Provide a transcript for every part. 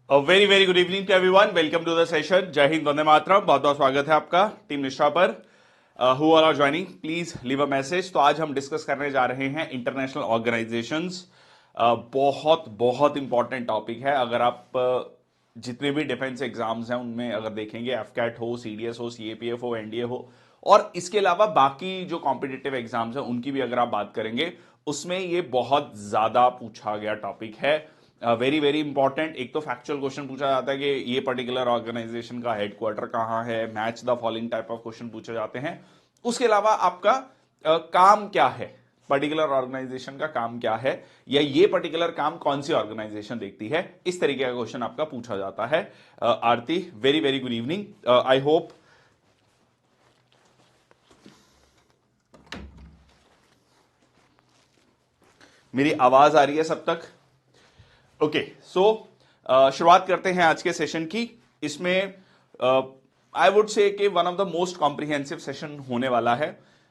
Very very good evening to everyone. Welcome to the session. जय हिंद, वंदे मातरम। बहुत बहुत स्वागत है आपका टीम निष्ठा पर। Who all are joining, please leave a message. तो आज हम डिस्कस करने जा रहे हैं इंटरनेशनल ऑर्गेनाइजेशंस। बहुत बहुत इंपॉर्टेंट टॉपिक है। अगर आप जितने भी डिफेंस एग्जाम्स हैं उनमें अगर देखेंगे, एफकैट हो, सीडीएस हो, सीएपीएफ हो, एनडीए हो, और इसके अलावा बाकी जो कॉम्पिटिटिव एग्जाम्स हैं उनकी भी अगर आप बात करेंगे, उसमें ये बहुत ज्यादा पूछा गया टॉपिक है। Very very important. एक तो फैक्चुअल क्वेश्चन पूछा जाता है कि ये पर्टिकुलर ऑर्गेनाइजेशन का हेडक्वार्टर कहां है, match the following type of question पूछे जाते हैं। उसके अलावा आपका काम क्या है, पर्टिकुलर ऑर्गेनाइजेशन का काम क्या है, या ये पर्टिकुलर काम कौन सी ऑर्गेनाइजेशन देखती है, इस तरीके का क्वेश्चन आपका पूछा जाता है। Aarti, very very good evening. I hope मेरी आवाज आ रही है सब तक। ओके, सो शुरुआत करते हैं आज के सेशन की। इसमें आई would say that one of the most comprehensive session होने वाला है।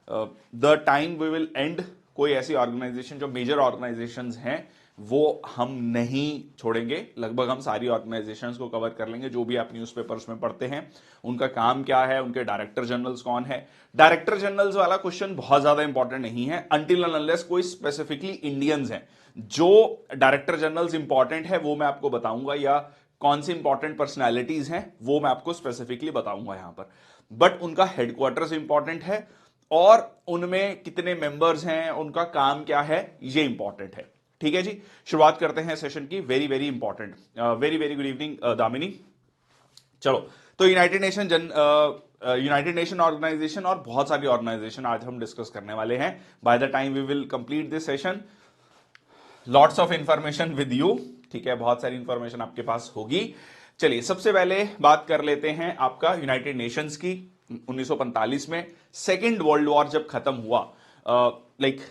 The time we will end, कोई ऐसी ऑर्गेनाइजेशन जो मेजर ऑर्गेनाइजेशंस हैं वो हम नहीं छोड़ेंगे। लगभग हम सारी ऑर्गेनाइजेशंस को कवर कर लेंगे जो भी आप न्यूज़पेपर्स में पढ़ते हैं। उनका काम क्या है, उनके डायरेक्टर जनरल्स कौन है। डायरेक्टर जनरल्स वाला क्वेश्चन बहुत ज्यादा इंपॉर्टेंट नहीं है अनटिल अनलेस कोई स्पेसिफिकली इंडियंस हैं। जो डायरेक्टर जनरल्स इंपॉर्टेंट है वो मैं आपको बताऊंगा, या कौन सी इंपॉर्टेंट पर्सनैलिटीज हैं वो मैं आपको स्पेसिफिकली बताऊंगा यहां पर। बट उनका हेडक्वार्टर्स इंपॉर्टेंट है और उनमें कितने मेंबर्स हैं, उनका काम क्या है, ये इंपॉर्टेंट है। ठीक है जी, शुरुआत करते हैं सेशन की। Very very important. Very very good evening Damini. चलो, तो यूनाइटेड नेशन ऑर्गेनाइजेशन और बहुत सारी ऑर्गेनाइजेशन आज हम डिस्कस करने वाले हैं। By the time we will complete this session, lots of information with you. ठीक है, बहुत सारी इंफॉर्मेशन आपके पास होगी। चलिए, सबसे पहले बात कर लेते हैं आपका यूनाइटेड नेशंस की। 1945 में सेकेंड वर्ल्ड वॉर जब खत्म हुआ,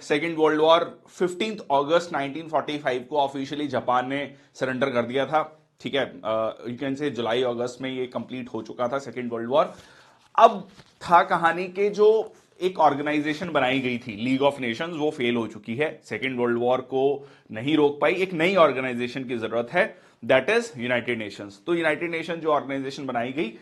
सेकेंड वर्ल्ड वॉर 15 अगस्त 1945 को ऑफिशियली जापान ने सरेंडर कर दिया था। ठीक है, यू कैन से जुलाई अगस्त में ये कंप्लीट हो चुका था सेकेंड वर्ल्ड वॉर। अब था कहानी के जो एक ऑर्गेनाइजेशन बनाई गई थी लीग ऑफ नेशंस, वो फेल हो चुकी है, सेकेंड वर्ल्ड वॉर को नहीं रोक पाई। एक नई ऑर्गेनाइजेशन की जरूरत है, दैट इज यूनाइटेड नेशंस। तो यूनाइटेड नेशन जो ऑर्गेनाइजेशन बनाई गई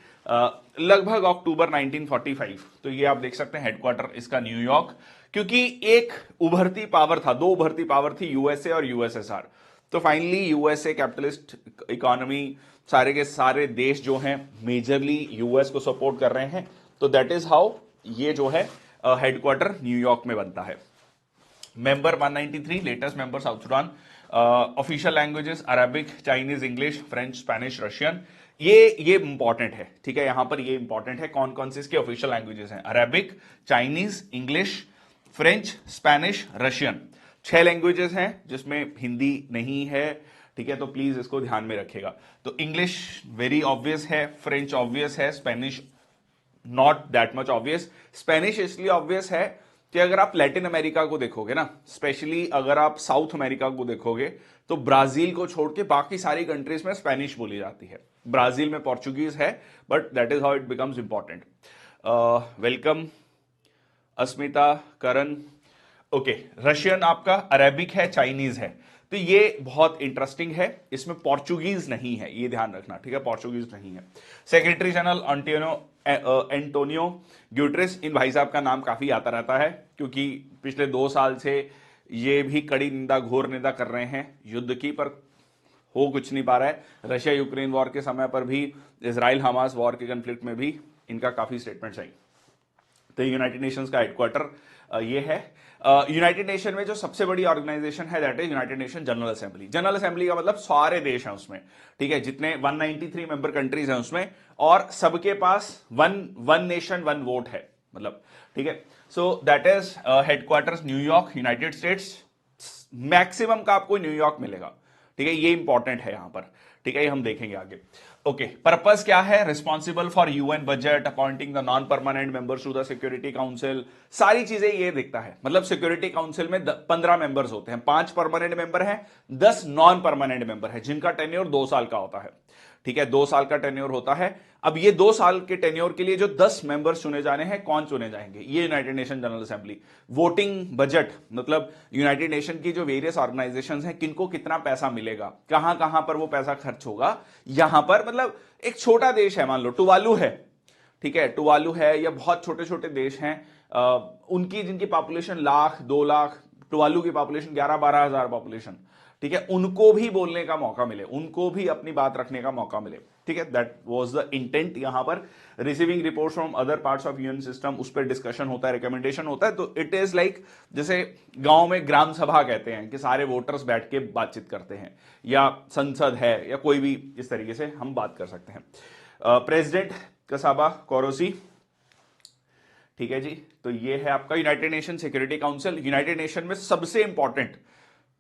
लगभग अक्टूबर 1945, तो ये आप देख सकते हैं हेडक्वार्टर इसका न्यूयॉर्क। क्योंकि एक उभरती पावर था, दो उभरती पावर थी, यूएसए और यूएसएसआर। तो फाइनली यूएसए कैपिटलिस्ट इकोनॉमी, सारे के सारे देश जो हैं मेजरली यूएस को सपोर्ट कर रहे हैं। तो दैट इज हाउ ये जो है हेडक्वार्टर न्यूयॉर्क में बनता है। Member 193, latest member south Sudan. Official languages Arabic, Chinese, English, French, Spanish, Russian. ये इंपॉर्टेंट है। ठीक है, यहां पर ये इंपॉर्टेंट है कौन कौन से इसके ऑफिशियल लैंग्वेजेस हैं। Arabic, Chinese, English, French, Spanish, Russian. 6 languages हैं जिसमें हिंदी नहीं है। ठीक है, तो प्लीज इसको ध्यान में रखेगा। तो इंग्लिश वेरी ऑब्वियस है, फ्रेंच ऑब्वियस है, Spanish not that much obvious. Spanish इसलिए ऑब्वियस है कि अगर आप लैटिन अमेरिका को देखोगे ना, स्पेशली अगर आप साउथ अमेरिका को देखोगे, तो ब्राजील को छोड़ के बाकी सारी कंट्रीज में स्पेनिश बोली जाती है। ब्राजील में पोर्चुगीज है, but that is how it becomes important. Welcome Asmita, Karan. Okay, Russian आपका अरेबिक है, चाइनीज है। तो ये बहुत इंटरेस्टिंग है, इसमें पोर्चुगीज नहीं है, ये ध्यान रखना। ठीक है, पोर्चुगीज नहीं है। सेक्रेटरी जनरल एंटोनियो ग्यूटेरेस, इन भाई साहब का नाम काफी आता रहता है क्योंकि पिछले 2 साल से ये भी कड़ी निंदा, घोर निंदा कर रहे हैं युद्ध की, पर हो कुछ नहीं पा रहा है। रशिया यूक्रेन वॉर के समय पर भी, इसराइल हमास वॉर के कन्फ्लिक्ट में भी इनका काफी स्टेटमेंट चाहिए। तो यूनाइटेड नेशंस का हेडक्वार्टर ये है। यूनाइटेड नेशन में जो सबसे बड़ी ऑर्गेनाइजेशन है that is United nation general assembly. General assembly का मतलब सारे देश हैं उसमें। ठीक है, जितने 193 मेंबर कंट्रीज हैं उसमें, और सबके पास वन नेशन वन वोट है, मतलब। ठीक है, so that is headquarters New York, United states. Maximum का आपको न्यूयॉर्क मिलेगा। ठीक है, ये इंपॉर्टेंट है यहां पर। ठीक है, ये हम देखेंगे आगे। ओके, पर्पस क्या है, responsible for UN budget, appointing the non permanent members to the security council, सारी चीजें ये देखता है। मतलब सिक्योरिटी काउंसिल में 15 मेंबर्स होते हैं, 5 परमानेंट मेंबर हैं, 10 नॉन परमानेंट मेंबर हैं जिनका टेन्योर 2 साल का होता है। ठीक है, 2 साल का टेन्योर होता है। अब ये 2 साल के टेन्योर के लिए जो 10 मेंबर्स चुने जाने हैं, कौन चुने जाएंगे? ये United nation general assembly. Voting budget, मतलब यूनाइटेड नेशन की जो वेरियस ऑर्गेनाइजेशंस हैं, किनको कितना पैसा मिलेगा, कहां कहां पर वो पैसा खर्च होगा, यहां पर मतलब एक छोटा देश है, मान लो टुवालू है, ठीक है, टुवालू है, या बहुत छोटे छोटे देश हैं, उनकी जिनकी पॉपुलेशन लाख 2 लाख, टुवालू की पॉपुलेशन 11-12 हजार पॉपुलेशन, ठीक है, उनको भी बोलने का मौका मिले, उनको भी अपनी बात रखने का मौका मिले, ठीक है। That was the intent. यहां पर receiving reports from other parts of union system, उस पर डिस्कशन होता है, रिकमेंडेशन होता है। तो इट इज लाइक जैसे गांव में ग्राम सभा कहते हैं कि सारे वोटर्स बैठ के बातचीत करते हैं, या संसद है, या कोई भी इस तरीके से हम बात कर सकते हैं। प्रेसिडेंट कसाबा कोरोसी, ठीक है जी। तो ये है आपका United Nation Security council. United nation में सबसे इंपॉर्टेंट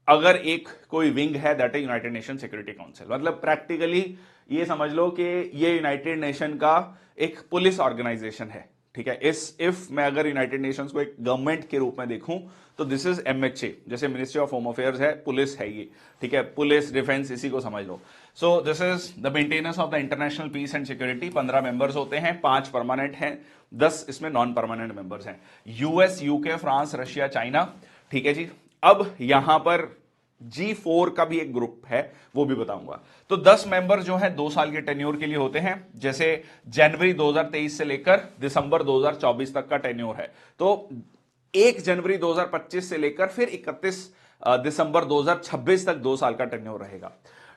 अगर एक कोई विंग है, दैट है यूनाइटेड नेशन सिक्योरिटी काउंसिल। मतलब प्रैक्टिकली ये समझ लो कि ये यूनाइटेड नेशन का एक पुलिस ऑर्गेनाइजेशन है, ठीक है। इफ मैं अगर यूनाइटेड नेशंस को एक गवर्नमेंट के रूप में देखूं तो दिस इज एमएचए, जैसे मिनिस्ट्री ऑफ होम अफेयर्स है, पुलिस है ये, ठीक है, पुलिस डिफेंस, इसी को समझ लो। So this is the maintenance of the international peace and security. 15 members होते हैं, 5 परमानेंट हैं, 10 इसमें नॉन परमानेंट मेंबर्स हैं। US, UK, France, Russia, China, ठीक है जी। अब यहां पर G4 का भी एक ग्रुप है, वो भी बताऊंगा। तो 10 मेंबर जो है 2 साल के टेन्योर के लिए होते हैं। जैसे जनवरी 2023 से लेकर दिसंबर 2024 तक का टेन्योर है, तो 1 जनवरी 2025 से लेकर फिर 31 दिसंबर 2026 तक 2 साल का टेन्योर रहेगा,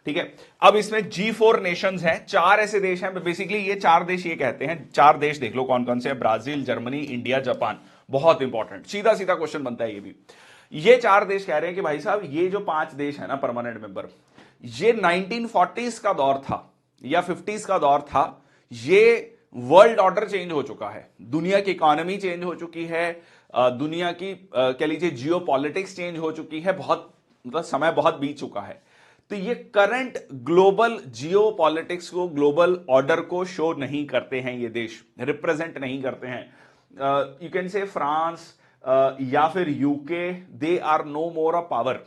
ठीक है। अब इसमें G4 नेशंस हैं, 4 ऐसे देश हैं, बेसिकली ये 4 देश ये कहते हैं, 4 देश देख लो कौन कौन से हैं, ब्राजील, जर्मनी, इंडिया, जापान। बहुत इंपॉर्टेंट, सीधा सीधा क्वेश्चन बनता है ये भी। ये 4 देश कह रहे हैं कि भाई साहब ये जो 5 देश है ना परमानेंट मेंबर, ये 1940s का दौर था या 50s का दौर था, ये वर्ल्ड ऑर्डर चेंज हो चुका है, दुनिया की इकोनॉमी चेंज हो चुकी है, दुनिया की कह लीजिए जियो पॉलिटिक्स चेंज हो चुकी है, बहुत मतलब समय बहुत बीत चुका है। तो ये करंट ग्लोबल जियो पॉलिटिक्स को, ग्लोबल ऑर्डर को शो नहीं करते हैं, ये देश रिप्रेजेंट नहीं करते हैं। यू कैन से फ्रांस या फिर UK, they are no more a power,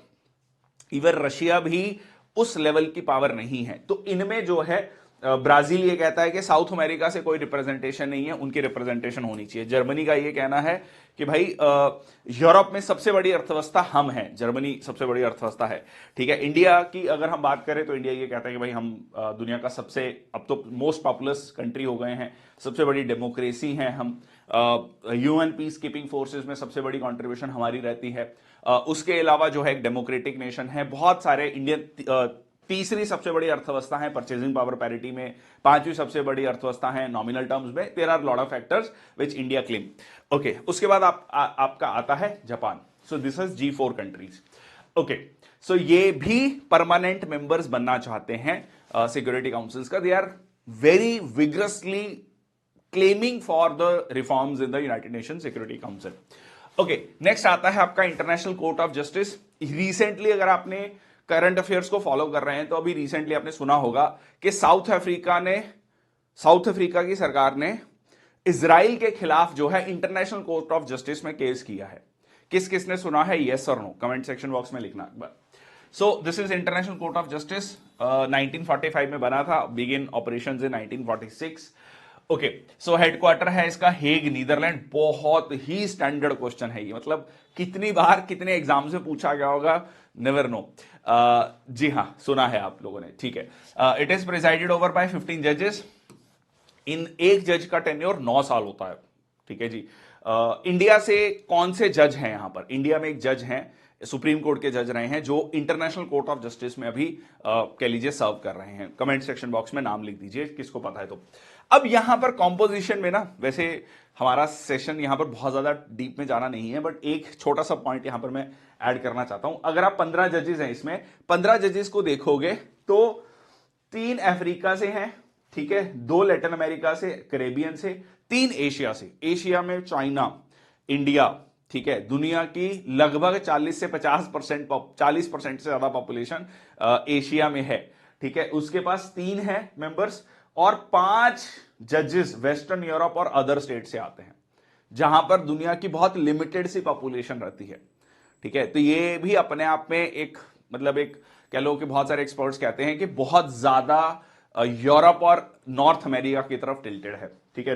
even Russia भी उस लेवल की पावर नहीं है। तो इनमें जो है ब्राजील ये कहता है कि साउथ अमेरिका से कोई रिप्रेजेंटेशन नहीं है, उनकी रिप्रेजेंटेशन होनी चाहिए। जर्मनी का ये कहना है कि भाई यूरोप में सबसे बड़ी अर्थव्यवस्था हम हैं, जर्मनी सबसे बड़ी अर्थव्यवस्था है, ठीक है। इंडिया की अगर हम बात करें तो इंडिया ये कहता है कि भाई हम दुनिया का सबसे, अब तो मोस्ट पॉपुलस कंट्री हो गए हैं, सबसे बड़ी डेमोक्रेसी हैं हम, यूएन पीस कीपिंग फोर्सेस में सबसे बड़ी कंट्रीब्यूशन हमारी रहती है। उसके अलावा जो है एक डेमोक्रेटिक नेशन है, बहुत सारे इंडियन तीसरी सबसे बड़ी अर्थव्यवस्था है परचेजिंग पावर पैरिटी में, 5वीं सबसे बड़ी अर्थव्यवस्था है नॉमिनल टर्म्स में। There are lot of factors which India claim. Okay, उसके बाद आपका आता है Japan. So this is G4 countries. Okay, so ये भी परमानेंट मेंबर्स बनना चाहते हैं सिक्योरिटी काउंसिल्स का। They are very vigorously claiming for the reforms in the United Nation Security Council. Okay, next आता है आपका International court of Justice. Recently अगर आपने करंट अफेयर्स को फॉलो कर रहे हैं तो अभी रिसेंटली आपने सुना होगा कि साउथ अफ्रीका की सरकार ने इजराइल के खिलाफ जो है इंटरनेशनल कोर्ट ऑफ जस्टिस में केस किया है। किस किसने सुना है, यस और नो, कमेंट सेक्शन बॉक्स में लिखना एक बार। So this is international court of justice, 1945 में बना था, begin operations in 1946। Okay, so headquarter है इसका हेग, नीदरलैंड। बहुत ही स्टैंडर्ड क्वेश्चन है ये, मतलब कितनी बार कितने एग्जाम से पूछा गया होगा, नेवर नो। जी हाँ, सुना है आप लोगों ने, ठीक है। It is presided over by 15 जजेस। इन एक जज का टेन्योर 9 साल होता है, ठीक है जी। इंडिया से कौन से जज हैं यहां पर? इंडिया में एक जज हैं, सुप्रीम कोर्ट के जज रहे हैं, जो इंटरनेशनल कोर्ट ऑफ जस्टिस में अभी कह लीजिए सर्व कर रहे हैं। कमेंट सेक्शन बॉक्स में नाम लिख दीजिए किसको पता है तो। अब यहां पर कॉम्पोजिशन में ना, वैसे हमारा सेशन यहां पर बहुत ज्यादा डीप में जाना नहीं है, बट एक छोटा सा पॉइंट यहां पर मैं ऐड करना चाहता हूं। अगर आप 15 जजेस हैं इसमें, 15 जजेस को देखोगे तो 3 अफ्रीका से हैं, ठीक है, 2 लैटिन अमेरिका से, कैरेबियन से, 3 एशिया से। एशिया में चाइना, इंडिया, ठीक है, दुनिया की लगभग 40 से 50%, 40% से ज्यादा पॉपुलेशन एशिया में है, ठीक है। उसके पास 3 है मेंबर्स, और 5 जजेस वेस्टर्न यूरोप और अदर स्टेट से आते हैं, जहां पर दुनिया की बहुत लिमिटेड सी पॉपुलेशन रहती है, ठीक है। तो ये भी अपने आप में एक, मतलब एक कह लो कि बहुत सारे एक्सपर्ट्स कहते हैं कि बहुत ज्यादा यूरोप और नॉर्थ अमेरिका की तरफ टिल्टेड है, ठीक है,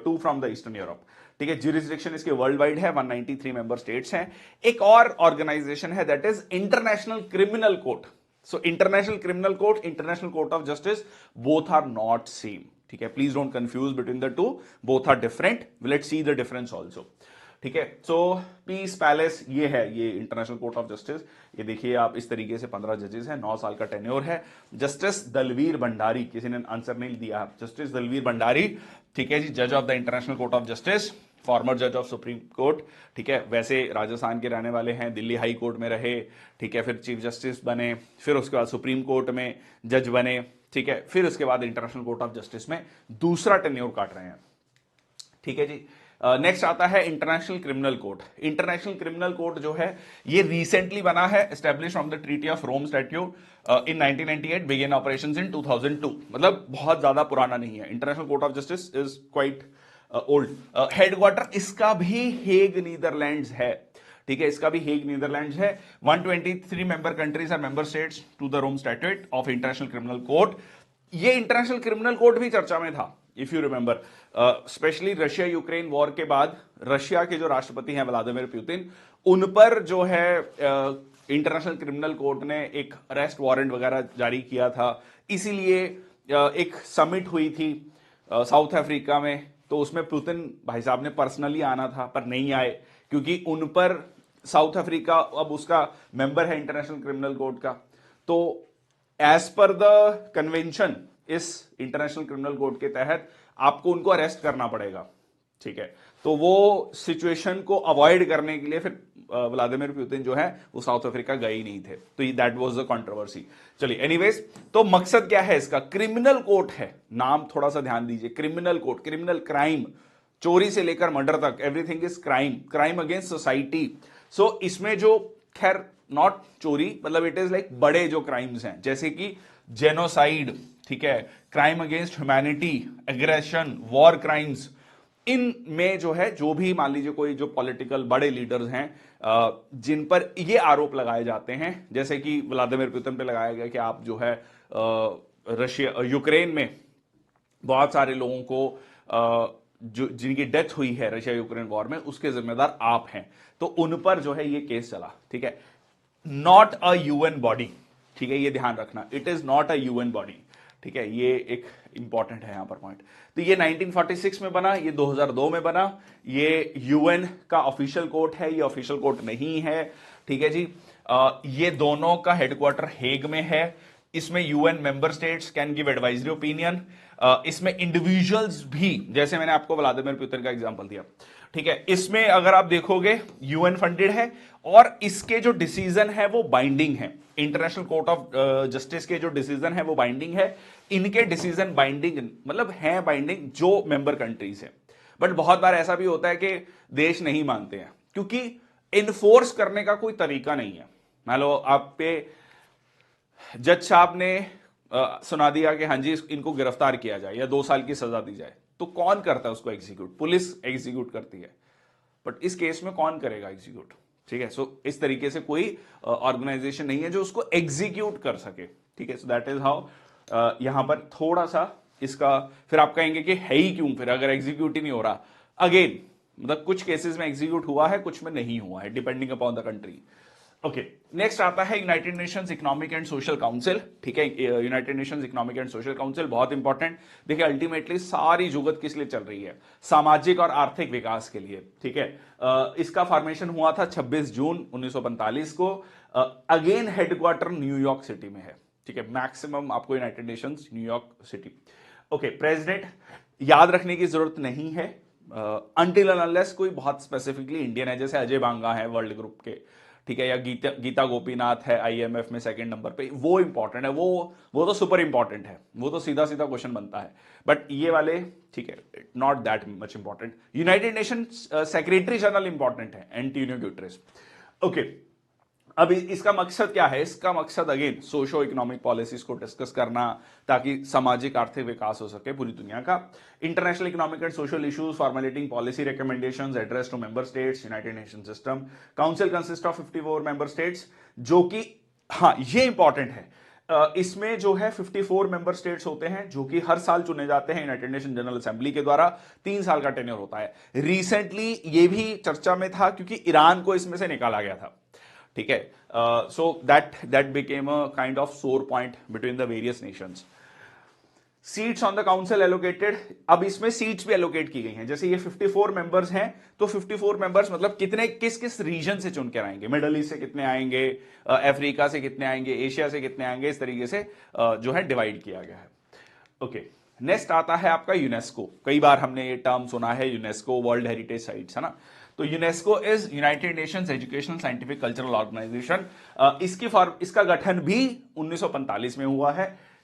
2 फ्रॉम द ईस्टर्न यूरोप, ठीक है। ज्यूरिसडिक्शन इसके वर्ल्ड वाइड है, 193 मेंबर स्टेट्स हैं। एक और ऑर्गेनाइजेशन है that is International Criminal Court. So International Criminal Court, International court of Justice, both are not same, ठीक है। Please don't confuse between the two, both are different, let's see the difference also, ठीक है। सो piece palace ये है, ये international court of justice. ये देखिए आप इस तरीके से 15 जजेस हैं, 9 साल का टेन्योर है। जस्टिस दलवीर भंडारी, किसी ने आंसर नहीं दिया, जस्टिस दलवीर भंडारी, ठीक है जी, जज of the international court of justice, farmer जज ऑफ सुप्रीम कोर्ट, ठीक है। वैसे राजस्थान के रहने वाले हैं, दिल्ली हाई कोर्ट में रहे, ठीक है, फिर चीफ जस्टिस बने, फिर उसके बाद सुप्रीम कोर्ट में जज बने, ठीक है, फिर उसके बाद इंटरनेशनल कोर्ट ऑफ जस्टिस में दूसरा टेन्योर काट रहे हैं, ठीक है जी। नेक्स्ट आता है International Criminal Court. International Criminal Court जो है ये रिसेंटली बना है, establish from the Treaty of Rome statute in 1998, began operations in 2002, मतलब बहुत ज्यादा पुराना नहीं है। International court of Justice is quite old. Headquarter इसका भी हेग नीदरलैंड्स है, ठीक है, इसका भी हेग नीदरलैंड्स है। 123 member countries are member states to the Rome statute of International Criminal Court. ये इंटरनेशनल क्रिमिनल कोर्ट भी चर्चा में था, if you remember, specially Russia Ukraine war के बाद रशिया के जो राष्ट्रपति हैं व्लादिमीर पुतिन, उन पर जो है इंटरनेशनल क्रिमिनल कोर्ट ने एक अरेस्ट वारंट वगैरह जारी किया था। इसीलिए एक समिट हुई थी साउथ अफ्रीका में, तो उसमें पुतिन भाई साहब ने पर्सनली आना था पर नहीं आए, क्योंकि उन पर साउथ अफ्रीका अब उसका मेंबर है इंटरनेशनल क्रिमिनल कोर्ट का, तो एज पर द कन्वेंशन इस इंटरनेशनल क्रिमिनल कोर्ट के तहत आपको उनको अरेस्ट करना पड़ेगा, ठीक है। तो वो सिचुएशन को अवॉइड करने के लिए फिर व्लादिमीर पुतिन जो है वो साउथ अफ्रीका गए ही नहीं थे, तो दैट वाज द कंट्रोवर्सी। चलिए एनीवेज, तो मकसद क्या है इसका? क्रिमिनल कोर्ट है, नाम थोड़ा सा ध्यान दीजिए, क्रिमिनल कोर्ट, क्रिमिनल क्राइम, चोरी से लेकर मर्डर तक, everything is crime, crime against society. So इसमें जो, खैर नॉट चोरी, मतलब इट इज लाइक बड़े जो क्राइम्स हैं, जैसे कि जेनोसाइड, ठीक है, crime against humanity, aggression, war crimes, इन में जो है, जो भी मान लीजिए कोई जो पॉलिटिकल बड़े लीडर्स हैं जिन पर ये आरोप लगाए जाते हैं, जैसे कि व्लादिमीर पुतिन पे लगाया गया कि आप जो है रशिया यूक्रेन में बहुत सारे लोगों को जो जिनकी डेथ हुई है रशिया यूक्रेन वॉर में, उसके जिम्मेदार आप हैं, तो उन पर जो है ये केस चला, ठीक है। नॉट अ यूएन बॉडी, ठीक है, ये ध्यान रखना, it is not a UN body, ठीक है, ये एक इंपॉर्टेंट है यहां पर पॉइंट। तो ये 1946 में बना, ये 2002 में बना, ये यूएन का ऑफिशियल कोर्ट है, ये ऑफिशियल कोर्ट नहीं है, ठीक है जी। ये दोनों का हेडक्वार्टर हेग में है। इसमें UN member states can give advisory opinion, इसमें इंडिविजुअल्स भी, जैसे मैंने आपको व्लादिमीर पुतिन का एग्जांपल दिया, ठीक है, इसमें अगर आप देखोगे यूएन फंडेड है और इसके जो डिसीजन है वो बाइंडिंग है। इंटरनेशनल कोर्ट ऑफ जस्टिस के जो डिसीजन है वो बाइंडिंग है, इनके डिसीजन बाइंडिंग मतलब है बाइंडिंग जो मेंबर कंट्रीज है। बट बहुत बार ऐसा भी होता है कि देश नहीं मानते हैं, क्योंकि इन्फोर्स करने का कोई तरीका नहीं है। मान लो आप पे जज साहब ने सुना दिया कि हाँ जी इनको गिरफ्तार किया जाए या 2 साल की सजा दी जाए, तो कौन करता है उसको एग्जीक्यूट? पुलिस एग्जीक्यूट करती है, बट इस केस में कौन करेगा एग्जीक्यूट? ठीक है, सो इस तरीके से कोई ऑर्गेनाइजेशन नहीं है जो उसको एग्जीक्यूट कर सके, ठीक है। सो दैट इज हाउ यहां पर थोड़ा सा इसका, फिर आप कहेंगे कि है ही क्यों फिर अगर एग्जीक्यूट ही नहीं हो रहा? अगेन मतलब कुछ केसेस में एग्जीक्यूट हुआ है, कुछ में नहीं हुआ है, depending upon the country. Okay, next आता है United Nations economic and social council, ठीक है। United Nations economic and social council बहुत इंपॉर्टेंट, देखिए अल्टीमेटली सारी जुगत किस लिए चल रही है? सामाजिक और आर्थिक विकास के लिए, ठीक है। इसका फॉर्मेशन हुआ था 26 जून 1945 को। अगेन हेडक्वार्टर न्यूयॉर्क सिटी में है, ठीक है। मैक्सिमम आपको United Nations New York city. Okay, president याद रखने की जरूरत नहीं है अनटिल अनलेस कोई बहुत स्पेसिफिकली इंडियन है, जैसे अजय बांगा है वर्ल्ड ग्रुप के, ठीक है, या गीता गोपीनाथ है आईएमएफ में सेकंड नंबर पे, वो इंपॉर्टेंट है, वो तो सुपर इंपॉर्टेंट है, वो तो सीधा सीधा क्वेश्चन बनता है। बट ये वाले, ठीक है, not that much important. United nation secretary general important है, एंटोनियो गुटेरेस। ओके, अब इसका मकसद क्या है? इसका मकसद अगेन सोशो इकोनॉमिक पॉलिसीज को डिस्कस करना, ताकि सामाजिक आर्थिक विकास हो सके पूरी दुनिया का। International economic and social issues, formulating policy recommendations address to member states, United Nation system. Council consist of 54 member states, जो कि हाँ ये इंपॉर्टेंट है, इसमें जो है 54 मेंबर स्टेट्स होते हैं जो कि हर साल चुने जाते हैं यूनाइटेड नेशन जनरल असेंबली के द्वारा। 3 साल का टेन्योर होता है। रिसेंटली ये भी चर्चा में था क्योंकि ईरान को इसमें से निकाला गया था, ठीक है। So that became a kind of sore point between the various nations. Seats on the council allocated, अब इसमें सीट्स भी एलोकेट की गई हैं। जैसे ये 54 मेंबर्स हैं, तो 54 मेंबर्स मतलब कितने किस किस रीजन से चुन कर आएंगे, मिडल ईस्ट से कितने आएंगे, अफ्रीका से कितने आएंगे, एशिया से कितने आएंगे, इस तरीके से जो है डिवाइड किया गया है। ओके, नेक्स्ट आता है आपका यूनेस्को। कई बार हमने ये टर्म सुना है, यूनेस्को वर्ल्ड हेरिटेज साइट्स, है ना। तो UNESCO is United Nations Educational Scientific Cultural Organisation. इसका गठन भी 1945 में हुआ है।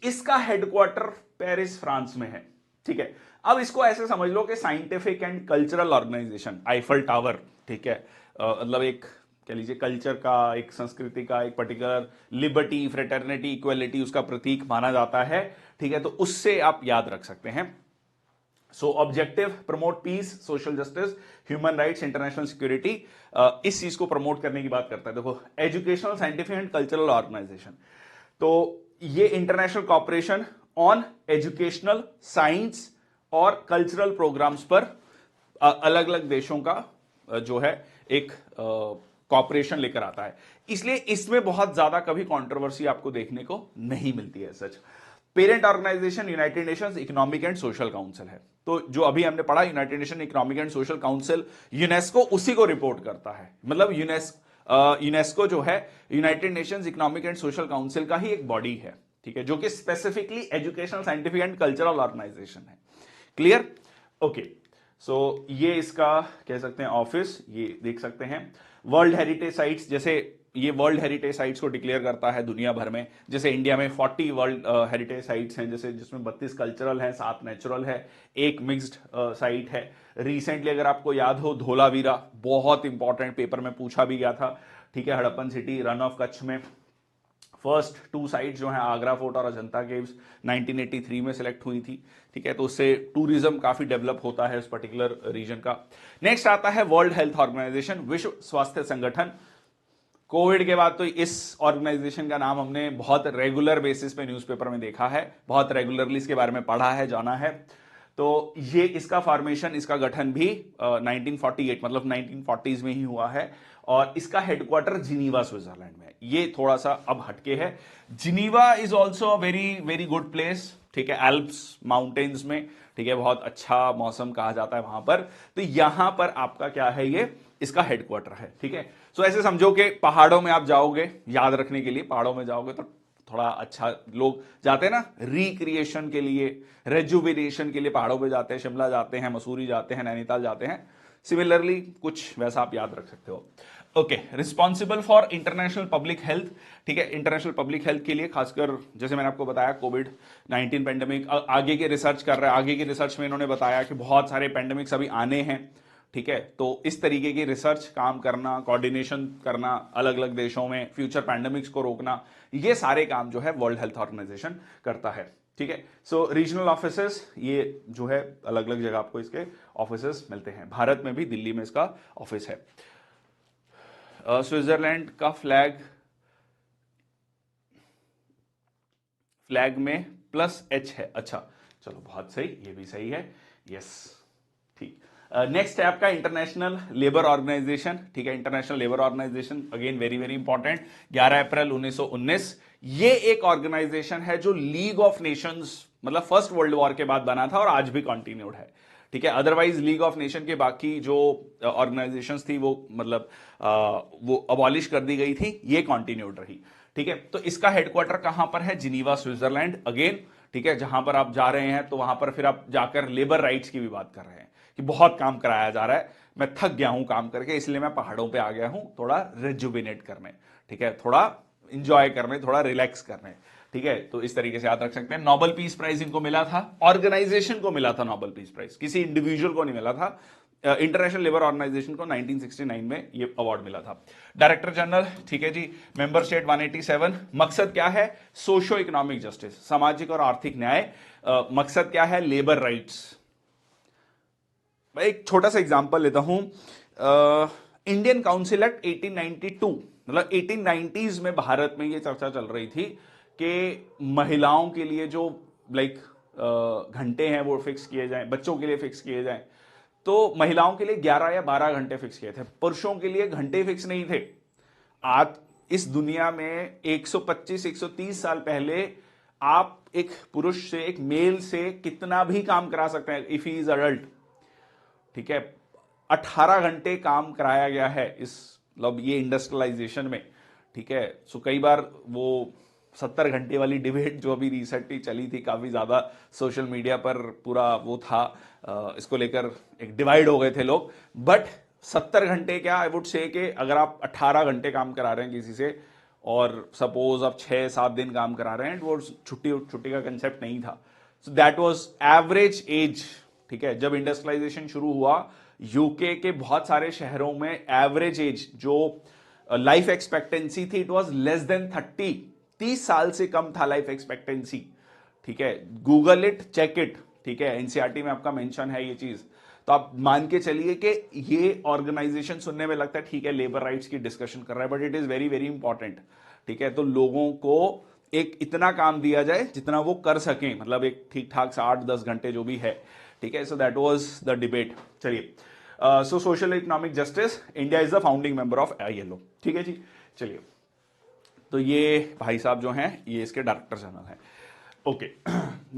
इसका हेडक्वार्टर पेरिस फ्रांस में है, ठीक है। अब इसको ऐसे समझ लो कि scientific and cultural organisation, Eiffel Tower, ठीक है, मतलब एक कह लीजिए कल्चर का, एक संस्कृति का, एक पर्टिकुलर लिबर्टी, फ्रेटर्निटी, इक्वलिटी उसका प्रतीक माना जाता है, ठीक है। तो उससे आप याद रख सकते हैं। So objective promote peace, social justice, human rights, international security, इस चीज को प्रमोट करने की बात करता है। देखो, educational scientific and cultural organisation, तो ये international cooperation on educational, science और कल्चरल प्रोग्राम्स पर अलग अलग देशों का जो है एक कॉपरेशन लेकर आता है। इसलिए इसमें बहुत ज्यादा कभी कंट्रोवर्सी आपको देखने को नहीं मिलती है सच। Parent organisation United Nations economic and social council है। तो जो अभी हमने पढ़ा United Nation economic and social council, UNESCO उसी को रिपोर्ट करता है। मतलब यूनेस्को जो है United Nations economic and social council का ही एक बॉडी है, ठीक है, जो कि specifically educational, scientific and cultural organisation है। क्लियर? ओके, सो ये इसका कह सकते हैं ऑफिस, ये देख सकते हैं। वर्ल्ड हेरिटेज साइट्स, जैसे ये वर्ल्ड हेरिटेज साइट्स को डिक्लेयर करता है दुनिया भर में। जैसे इंडिया में 40 वर्ल्ड हेरिटेज साइट्स हैं, जैसे जिसमें 32 कल्चरल हैं, 7 नेचुरल है, 1 मिक्स्ड साइट है। रिसेंटली अगर आपको याद हो, धोलावीरा बहुत इंपॉर्टेंट, पेपर में पूछा भी गया था, ठीक है, Harappan city, run of Kutch में। फर्स्ट 2 साइट्स जो हैं आगरा फोर्ट और अजंता केव्स 1983 में सिलेक्ट हुई थी, ठीक है। तो उससे टूरिज्म काफी डेवलप होता है उस पर्टिकुलर रीजन का। नेक्स्ट आता है वर्ल्ड हेल्थ ऑर्गेनाइजेशन, विश्व स्वास्थ्य संगठन। कोविड के बाद तो इस ऑर्गेनाइजेशन का नाम हमने बहुत रेगुलर बेसिस पे न्यूज़पेपर में देखा है, बहुत रेगुलरली इसके बारे में पढ़ा है, जाना है। तो ये इसका फॉर्मेशन, इसका गठन भी 1948 मतलब 1940s में ही हुआ है। और इसका हेडक्वार्टर जिनीवा स्विट्जरलैंड में। ये थोड़ा सा अब हटके है। Geneva is also a very very good place, ठीक है, एल्प्स माउंटेन्स में, ठीक है, बहुत अच्छा मौसम कहा जाता है वहां पर। तो यहां पर आपका क्या है, ये इसका हेडक्वार्टर है, ठीक है। सो ऐसे समझो कि पहाड़ों में आप जाओगे, याद रखने के लिए, पहाड़ों में जाओगे तो थोड़ा अच्छा, लोग जाते हैं ना रिक्रिएशन के लिए, रेजुविनेशन के लिए पहाड़ों पे जाते हैं, शिमला जाते हैं, मसूरी जाते हैं, नैनीताल जाते हैं। सिमिलरली कुछ वैसा आप याद रख सकते हो। Okay, responsible for international public health, ठीक है, इंटरनेशनल पब्लिक हेल्थ के लिए खासकर जैसे मैंने आपको बताया कोविड-19 पेंडेमिक, आगे की रिसर्च कर रहा है। आगे की रिसर्च में इन्होंने बताया कि बहुत सारे पेंडेमिक्स अभी आने हैं, ठीक है। तो इस तरीके की रिसर्च काम करना, कोऑर्डिनेशन करना अलग अलग देशों में, फ्यूचर पैंडेमिक्स को रोकना, ये सारे काम जो है वर्ल्ड हेल्थ ऑर्गेनाइजेशन करता है, ठीक है। सो रीजनल ऑफिसेस, ये जो है अलग अलग जगह आपको इसके ऑफिसेस मिलते हैं। भारत में भी दिल्ली में इसका ऑफिस है। स्विट्जरलैंड का फ्लैग में +H है। अच्छा, चलो बहुत सही, ये भी सही है, यस, ठीक। नेक्स्ट है आपका इंटरनेशनल लेबर ऑर्गेनाइजेशन, ठीक है। International Labour Organisation again very very important, 11 April 1919। ये एक ऑर्गेनाइजेशन है जो लीग ऑफ नेशंस, मतलब फर्स्ट वर्ल्ड वॉर के बाद बना था और आज भी कंटिन्यूड है, ठीक है। अदरवाइज लीग ऑफ नेशन के बाकी जो ऑर्गेनाइजेशंस थी वो मतलब वो अबॉलिश कर दी गई थी, ये कंटिन्यूड रही, ठीक है। तो इसका हेडक्वार्टर कहां पर है, जिनीवा स्विट्जरलैंड अगेन, ठीक है। जहां पर आप जा रहे हैं तो वहां पर फिर आप जाकर लेबर राइट्स की भी बात कर रहे हैं कि बहुत काम कराया जा रहा है, मैं थक गया हूं काम करके, इसलिए मैं पहाड़ों पे आ गया हूं थोड़ा रेजुविनेट करने, ठीक है, थोड़ा इंजॉय करने, थोड़ा रिलैक्स करने, ठीक है। तो इस तरीके से याद रख सकते हैं। नोबेल पीस प्राइज इनको मिला था, ऑर्गेनाइजेशन को मिला था नोबेल पीस प्राइज, किसी इंडिविजुअल को नहीं मिला था। इंटरनेशनल लेबर ऑर्गेनाइजेशन को 1969 में ये अवार्ड मिला था। डायरेक्टर जनरल, ठीक है जी, मेंबर स्टेट 187। मकसद क्या है, सोशो इकोनॉमिक जस्टिस, सामाजिक और आर्थिक न्याय। मकसद क्या है, लेबर राइट्स। मैं एक छोटा सा एग्जांपल लेता हूं, इंडियन काउंसिल एक्ट 1892, मतलब 1890s में भारत में ये चर्चा चल रही थी कि महिलाओं के लिए जो लाइक घंटे हैं वो फिक्स किए जाएं, बच्चों के लिए फिक्स किए जाएं। तो महिलाओं के लिए 11 या 12 घंटे फिक्स किए थे, पुरुषों के लिए घंटे फिक्स नहीं थे। आज इस दुनिया में 125-130 साल पहले आप एक पुरुष से, एक मेल से कितना भी काम करा सकते हैं इफ ही इज अडल्ट, ठीक है। 18 घंटे काम कराया गया है इस मतलब ये इंडस्ट्रियलाइजेशन में, ठीक है। सो कई बार वो 70 घंटे वाली डिबेट जो अभी रिसेंटली चली थी, काफी ज्यादा सोशल मीडिया पर पूरा वो था, इसको लेकर एक डिवाइड हो गए थे लोग। बट 70 घंटे क्या, आई वुड से कि अगर आप 18 घंटे काम करा रहे हैं किसी से और सपोज आप 6-7 दिन काम करा रहे हैं, वो छुट्टी छुट्टी का कंसेप्ट नहीं था। सो दैट वाज एवरेज एज, ठीक है। जब इंडस्ट्रियलाइजेशन शुरू हुआ यूके के बहुत सारे शहरों में एवरेज एज जो लाइफ एक्सपेक्टेंसी थी, इट वाज लेस देन 30 साल से कम था लाइफ एक्सपेक्टेंसी, ठीक है। गूगल इट, चेक इट, ठीक है, एनसीईआरटी में आपका मेंशन है ये चीज। तो आप मान के चलिए कि ये ऑर्गेनाइजेशन सुनने में लगता है ठीक है लेबर राइट्स की डिस्कशन कर रहा है, but it is very very important, ठीक है। तो लोगों को एक इतना काम दिया जाए जितना वो कर सकें, मतलब एक ठीक ठाक से 8-10 घंटे जो भी है, ठीक है। So that was the debate. चलिए, so social economic justice, India is the founding member of ILO, ठीक है जी। चलिए, तो ये भाई साहब जो हैं ये इसके डायरेक्टर जनरल हैं। ओके,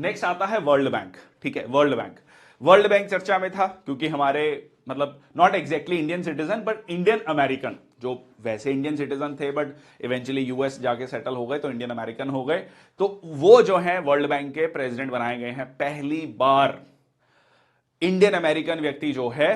नेक्स्ट आता है वर्ल्ड बैंक, ठीक है। वर्ल्ड बैंक चर्चा में था क्योंकि हमारे मतलब not exactly Indian citizen but Indian American, जो वैसे इंडियन सिटीजन थे बट इवेंचुअली यूएस जाके सेटल हो गए तो इंडियन अमेरिकन हो गए, तो वो जो है वर्ल्ड बैंक के प्रेसिडेंट बनाए गए हैं। पहली बार इंडियन अमेरिकन व्यक्ति जो है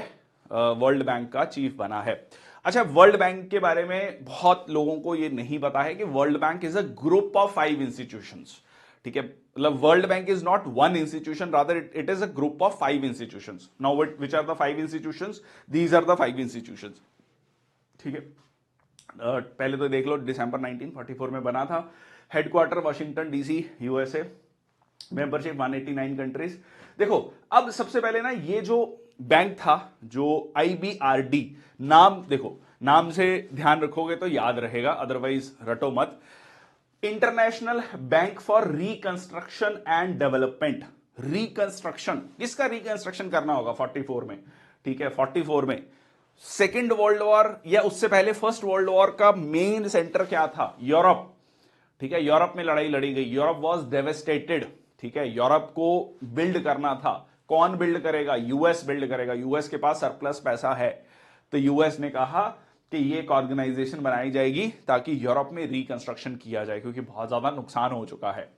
वर्ल्ड बैंक का चीफ बना है। अच्छा, वर्ल्ड बैंक के बारे में बहुत लोगों को यह नहीं पता है कि World Bank is a group of 5 institutions, ठीक है। मतलब World Bank is not one institution, rather it is a group of 5 institutions. Now which are the 5 institutions? These are the 5 institutions, ठीक है। पहले तो देख लो, दिसंबर 1944 में बना था, headquarter Washington DC USA, membership 189 countries. देखो, अब सबसे पहले ना ये जो बैंक था, जो आईबीआरडी, नाम देखो, नाम से ध्यान रखोगे तो याद रहेगा, अदरवाइज रटो मत। International bank for reconstruction and development. Reconstruction, किसका रिकंस्ट्रक्शन करना होगा 44 में, ठीक है। 44 में सेकेंड वर्ल्ड वॉर या उससे पहले फर्स्ट वर्ल्ड वॉर का मेन सेंटर क्या था? यूरोप, ठीक है। यूरोप में लड़ाई लड़ी गई, यूरोप वॉज डेवेस्टेटेड, ठीक है। यूरोप को बिल्ड करना था, कौन बिल्ड करेगा? यूएस बिल्ड करेगा। यूएस के पास सरप्लस पैसा है, तो यूएस ने कहा कि ये एक ऑर्गेनाइजेशन बनाई जाएगी ताकि यूरोप में रिकंस्ट्रक्शन किया जाए, क्योंकि बहुत ज्यादा नुकसान हो चुका है,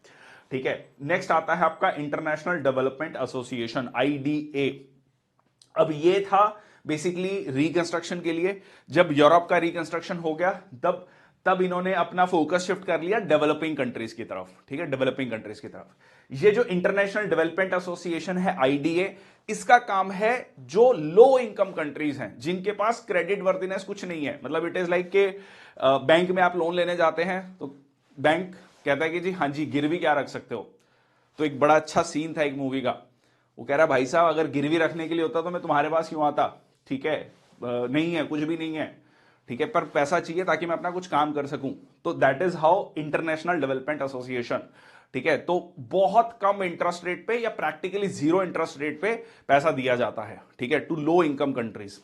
ठीक है। नेक्स्ट आता है आपका इंटरनेशनल डेवलपमेंट एसोसिएशन, आईडीए। अब ये था बेसिकली रिकंस्ट्रक्शन के लिए। जब यूरोप का रिकंस्ट्रक्शन हो गया तब इन्होंने अपना फोकस शिफ्ट कर लिया डेवलपिंग कंट्रीज की तरफ, ठीक है, डेवलपिंग कंट्रीज की तरफ। ये जो इंटरनेशनल डेवलपमेंट एसोसिएशन है आईडीए, इसका काम है जो लो इनकम कंट्रीज हैं, जिनके पास क्रेडिट वर्दिनेस कुछ नहीं है। मतलब इट इज लाइक के बैंक में आप लोन लेने जाते हैं तो बैंक कहता है कि जी हाँ जी गिरवी क्या रख सकते हो। तो एक बड़ा अच्छा सीन था एक मूवी का, वो कह रहा भाई साहब अगर गिरवी रखने के लिए होता तो मैं तुम्हारे पास क्यों आता, ठीक है, नहीं है, कुछ भी नहीं है, ठीक है, पर पैसा चाहिए ताकि मैं अपना कुछ काम कर सकूं। तो that is how international development association, ठीक है। तो बहुत कम इंटरेस्ट रेट पे या प्रैक्टिकली जीरो इंटरेस्ट रेट पे पैसा दिया जाता है, ठीक है, to low income countries.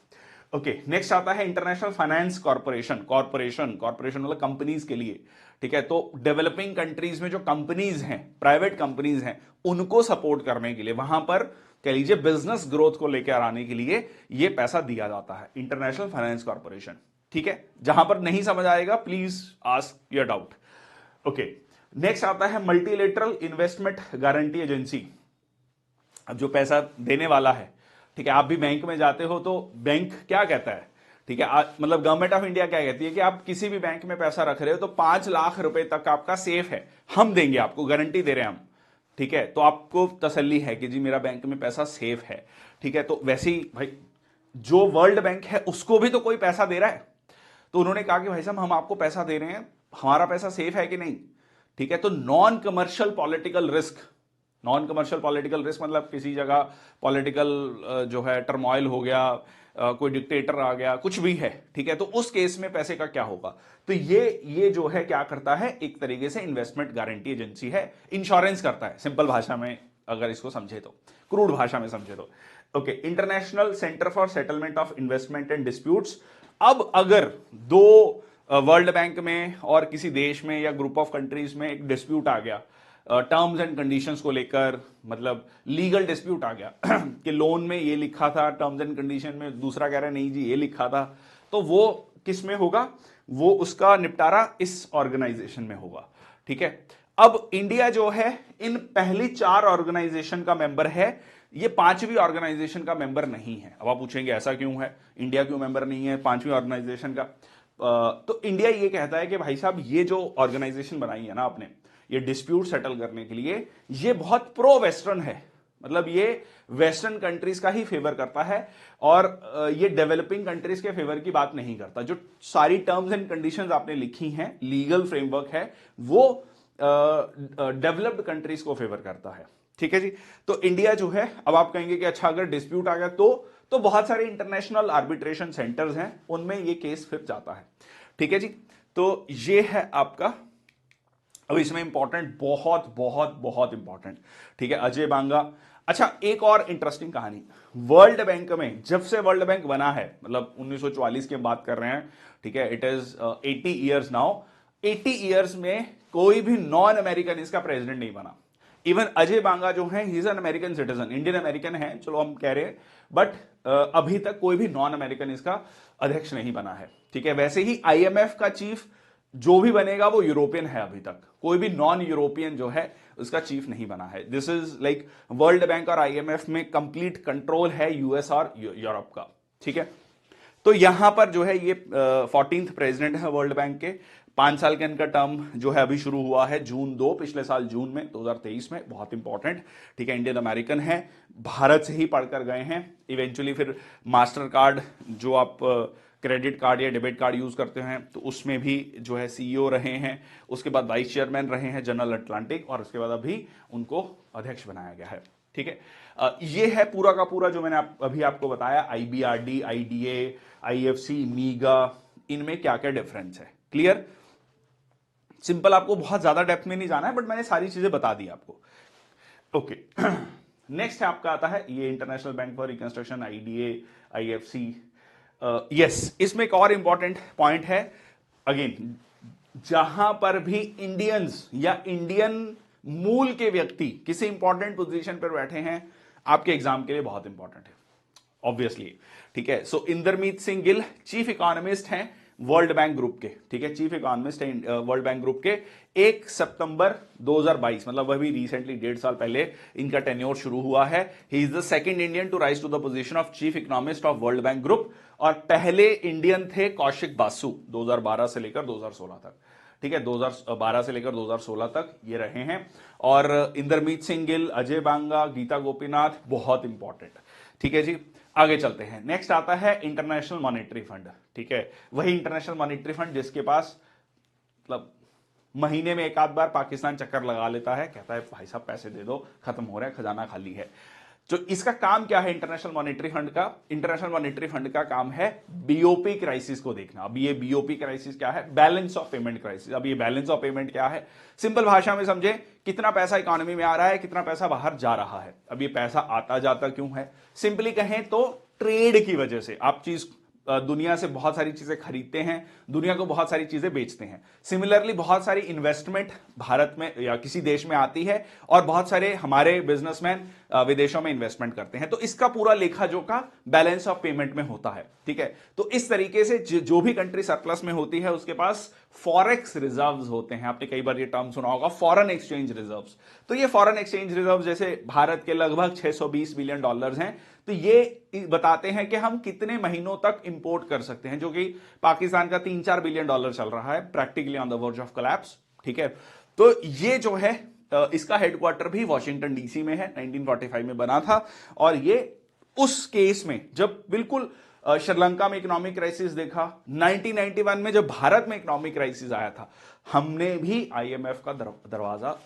Okay, next आता है इंटरनेशनल फाइनेंस कॉर्पोरेशन। कॉर्पोरेशन मतलब कंपनीज के लिए, ठीक है। तो डेवलपिंग कंट्रीज में जो कंपनीज हैं, प्राइवेट कंपनीज हैं, उनको सपोर्ट करने के लिए, वहां पर कह लीजिए बिजनेस ग्रोथ को लेकर आने के लिए ये पैसा दिया जाता है, इंटरनेशनल फाइनेंस कॉर्पोरेशन, ठीक है। जहां पर नहीं समझ आएगा please ask your doubt. Okay, next आता है मल्टीलेटरल इन्वेस्टमेंट गारंटी एजेंसी। अब जो पैसा देने वाला है, ठीक है, आप भी बैंक में जाते हो तो बैंक क्या कहता है, ठीक है, मतलब गवर्नमेंट ऑफ इंडिया क्या कहती है कि आप किसी भी बैंक में पैसा रख रहे हो तो 5 लाख रुपए तक आपका सेफ है, हम देंगे आपको, गारंटी दे रहे हैं हम, ठीक है। तो आपको तसल्ली है कि जी मेरा बैंक में पैसा सेफ है, ठीक है। तो वैसे ही भाई जो वर्ल्ड बैंक है उसको भी तो कोई पैसा दे रहा है, तो उन्होंने कहा कि भाई साहब हम आपको पैसा दे रहे हैं, हमारा पैसा सेफ है कि नहीं, ठीक है। तो non commercial political risk, non commercial political risk मतलब किसी जगह पॉलिटिकल जो है टर्मोइल हो गया, कोई डिक्टेटर आ गया, कुछ भी है, ठीक है, तो उस केस में पैसे का क्या होगा? तो ये जो है क्या करता है, एक तरीके से इन्वेस्टमेंट गारंटी एजेंसी है, इंश्योरेंस करता है, सिंपल भाषा में अगर इसको समझे तो, क्रूड भाषा में समझे तो। Okay, international centre for settlement of investment and disputes. अब अगर दो वर्ल्ड बैंक में और किसी देश में या ग्रुप ऑफ कंट्रीज में एक डिस्प्यूट आ गया टर्म्स एंड कंडीशंस को लेकर, मतलब लीगल डिस्प्यूट आ गया कि लोन में ये लिखा था टर्म्स एंड कंडीशन में, दूसरा कह रहा है नहीं जी ये लिखा था, तो वो किस में होगा? वो उसका निपटारा इस ऑर्गेनाइजेशन में होगा, ठीक है। अब इंडिया जो है इन पहली 4 ऑर्गेनाइजेशन का मेंबर है, ये 5वीं ऑर्गेनाइजेशन का मेंबर नहीं है। अब आप पूछेंगे ऐसा क्यों है, इंडिया क्यों मेंबर नहीं है 5वीं ऑर्गेनाइजेशन का? तो इंडिया ये कहता है कि भाई साहब ये जो ऑर्गेनाइजेशन बनाई है ना आपने, ये डिस्प्यूट सेटल करने के लिए, ये बहुत प्रो वेस्टर्न है, मतलब ये वेस्टर्न कंट्रीज का ही फेवर करता है और ये डेवलपिंग कंट्रीज के फेवर की बात नहीं करता। जो सारी टर्म्स एंड कंडीशंस आपने लिखी हैं, लीगल फ्रेमवर्क है, वो डेवलप्ड कंट्रीज को फेवर करता है, ठीक है जी। तो इंडिया जो है, अब आप कहेंगे कि अच्छा अगर डिस्प्यूट आ गया तो बहुत सारे इंटरनेशनल आर्बिट्रेशन सेंटर्स हैं, उनमें ये केस फिर जाता है, ठीक है जी। तो ये है आपका, अब इसमें इंपॉर्टेंट, बहुत बहुत बहुत इंपॉर्टेंट, ठीक है, अजय बांगा। अच्छा, एक और इंटरेस्टिंग कहानी, वर्ल्ड बैंक में जब से वर्ल्ड बैंक बना है, मतलब 1944 की बात कर रहे हैं, ठीक है, it is 80 years now, 80 years में कोई भी नॉन अमेरिकन इसका प्रेसिडेंट नहीं बना। इवन अजय बांगा जो है, he is an American citizen, Indian American है, चलो हम कह रहे हैं, बट अभी तक कोई भी नॉन अमेरिकन इसका अध्यक्ष नहीं बना है, ठीक है। वैसे ही आईएमएफ का चीफ जो भी बनेगा वो यूरोपियन है, अभी तक कोई भी नॉन यूरोपियन जो है उसका चीफ नहीं बना है। This is like world bank और आईएमएफ में कंप्लीट कंट्रोल है यूएस और यूरोप का, ठीक है। तो यहां पर जो है ये 14th प्रेसिडेंट है वर्ल्ड बैंक के, 5 साल के इनका टर्म जो है अभी शुरू हुआ है जून 2 पिछले साल जून में 2023 में, बहुत इंपॉर्टेंट, ठीक है। इंडियन अमेरिकन है, भारत से ही पढ़कर गए हैं, इवेंचुअली फिर मास्टर कार्ड जो आप क्रेडिट कार्ड या डेबिट कार्ड यूज करते हैं तो उसमें भी जो है सीईओ रहे हैं, उसके बाद वाइस चेयरमैन रहे हैं जनरल अटलांटिक, और उसके बाद अभी उनको अध्यक्ष बनाया गया है, ठीक है। ये है पूरा का पूरा जो मैंने अभी आपको बताया, आईबीआरडी, आईडीए, आईएफसी, मीगा, इनमें क्या क्या डिफरेंस है, क्लियर, सिंपल, आपको बहुत ज्यादा डेप्थ में नहीं जाना है, बट मैंने सारी चीजें बता दी आपको, ओके। नेक्स्ट है आपका आता है ये international bank for reconstruction, IDA, IFC. Yes, इसमें एक और इंपॉर्टेंट पॉइंट है, अगेन जहां पर भी इंडियंस या इंडियन मूल के व्यक्ति किसी इंपॉर्टेंट पोजीशन पर बैठे हैं, आपके एग्जाम के लिए बहुत इंपॉर्टेंट है, ऑब्वियसली, ठीक है। सो इंदरमीत सिंह गिल चीफ इकोनॉमिस्ट हैं वर्ल्ड बैंक ग्रुप के, ठीक है, चीफ इकोनॉमिस्ट हैं वर्ल्ड बैंक ग्रुप के। 1 सितंबर 2022, मतलब अभी रिसेंटली 1.5 साल पहले इनका टेन्योर शुरू हुआ है। He is the second Indian to rise to the position of chief economist of World Bank group, और पहले इंडियन थे कौशिक बासु, 2012 से लेकर 2016 तक, ठीक है, 2012 से लेकर 2016 तक ये रहे हैं। और इंदरमीत सिंह गिल, अजय बांगा, गीता गोपीनाथ, बहुत इंपॉर्टेंट, ठीक है जी। आगे चलते हैं, नेक्स्ट आता है इंटरनेशनल मॉनेटरी फंड, ठीक है, वही इंटरनेशनल मॉनेटरी फंड जिसके पास मतलब महीने में एक आध बार पाकिस्तान चक्कर लगा लेता है, कहता है भाई साहब पैसे दे दो, खत्म हो रहा है, खजाना खाली है। तो इसका काम क्या है इंटरनेशनल मॉनेटरी फंड का? इंटरनेशनल मॉनेटरी फंड का काम है बीओपी क्राइसिस को देखना। अब ये बीओपी क्राइसिस क्या है? Balance of payment crisis. अब ये बैलेंस ऑफ पेमेंट क्या है? सिंपल भाषा में समझे, कितना पैसा इकोनॉमी में आ रहा है, कितना पैसा बाहर जा रहा है। अब ये पैसा आता जाता क्यों है? सिंपली कहें तो ट्रेड की वजह से। आप चीज दुनिया से बहुत सारी चीजें खरीदते हैं, दुनिया को बहुत सारी चीजें बेचते हैं। सिमिलरली बहुत सारी इन्वेस्टमेंट भारत में या किसी देश में आती है और बहुत सारे हमारे बिजनेसमैन विदेशों में इन्वेस्टमेंट करते हैं। तो इसका पूरा लेखा जोखा बैलेंस ऑफ पेमेंट में होता है, ठीक है। तो इस तरीके से जो भी कंट्री सरप्लस में होती है उसके पास फॉरेक्स रिजर्व्स होते हैं। आपने कई बार ये टर्म सुना होगा, फॉरेन एक्सचेंज रिजर्व्स। तो ये फॉरेन एक्सचेंज रिजर्व जैसे भारत के लगभग 620 बिलियन डॉलर्स हैं। तो ये बताते हैं कि हम कितने महीनों तक इंपोर्ट कर सकते हैं, जो कि पाकिस्तान का 3-4 बिलियन डॉलर चल रहा है, practically on the verge of collapse, ठीक है। तो ये जो है इसका हेडक्वार्टर भी वॉशिंगटन डीसी में है, 1945 में बना था। और ये उस केस में जब बिल्कुल श्रीलंका में इकोनॉमिक क्राइसिस देखा, 1991 में जब भारत में इकोनॉमिक क्राइसिस आया था, हमने भी आईएमएफ का दरवाजा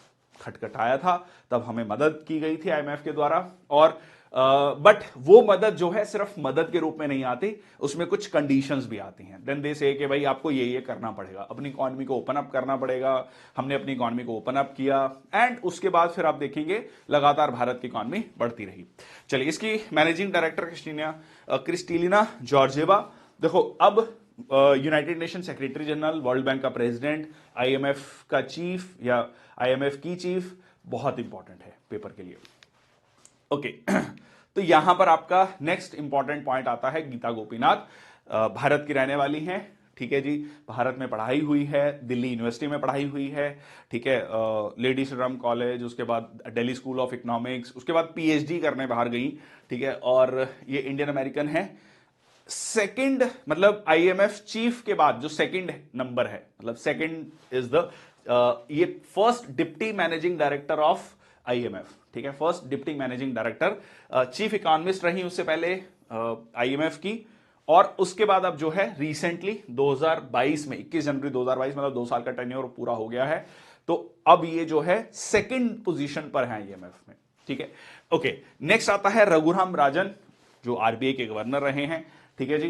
खटखटाया था, तब हमें मदद की गई थी आईएमएफ के द्वारा। और बट वो मदद जो है सिर्फ मदद के रूप में नहीं आती, उसमें कुछ कंडीशंस भी आती हैं। देन दे से कि भाई आपको ये करना पड़ेगा, अपनी इकॉनमी को ओपन अप करना पड़ेगा। हमने अपनी इकॉनमी को ओपन अप किया एंड उसके बाद फिर आप देखेंगे लगातार भारत की इकॉनमी बढ़ती रही। चलिए, इसकी मैनेजिंग डायरेक्टर क्रिस्टेलिना जॉर्जेवा। देखो, अब United nation secretary general, world bank का प्रेसिडेंट, आईएमएफ का चीफ या आईएमएफ की चीफ, बहुत इंपॉर्टेंट है पेपर के लिए। ओके तो यहां पर आपका नेक्स्ट इंपॉर्टेंट पॉइंट आता है गीता गोपीनाथ। भारत की रहने वाली हैं, ठीक है जी। भारत में पढ़ाई हुई है, दिल्ली यूनिवर्सिटी में पढ़ाई हुई है, ठीक है। लेडी श्रीराम कॉलेज, उसके बाद दिल्ली स्कूल ऑफ इकोनॉमिक्स, उसके बाद पीएचडी करने बाहर गई, ठीक है। और ये इंडियन अमेरिकन है। सेकंड मतलब आईएमएफ चीफ के बाद जो सेकंड नंबर है, मतलब सेकंड इज द ये first deputy managing director of IMF, ठीक है। First deputy managing director, chief economist रही उससे पहले आईएमएफ की। और उसके बाद अब जो है रिसेंटली 2022 में, 21 जनवरी 2022, मतलब 2 साल का टेन्योर पूरा हो गया है, तो अब ये जो है सेकंड पोजीशन पर है आईएमएफ में, ठीक है। ओके, नेक्स्ट आता है रघुराम राजन, जो आरबीआई के गवर्नर रहे हैं, ठीक है जी।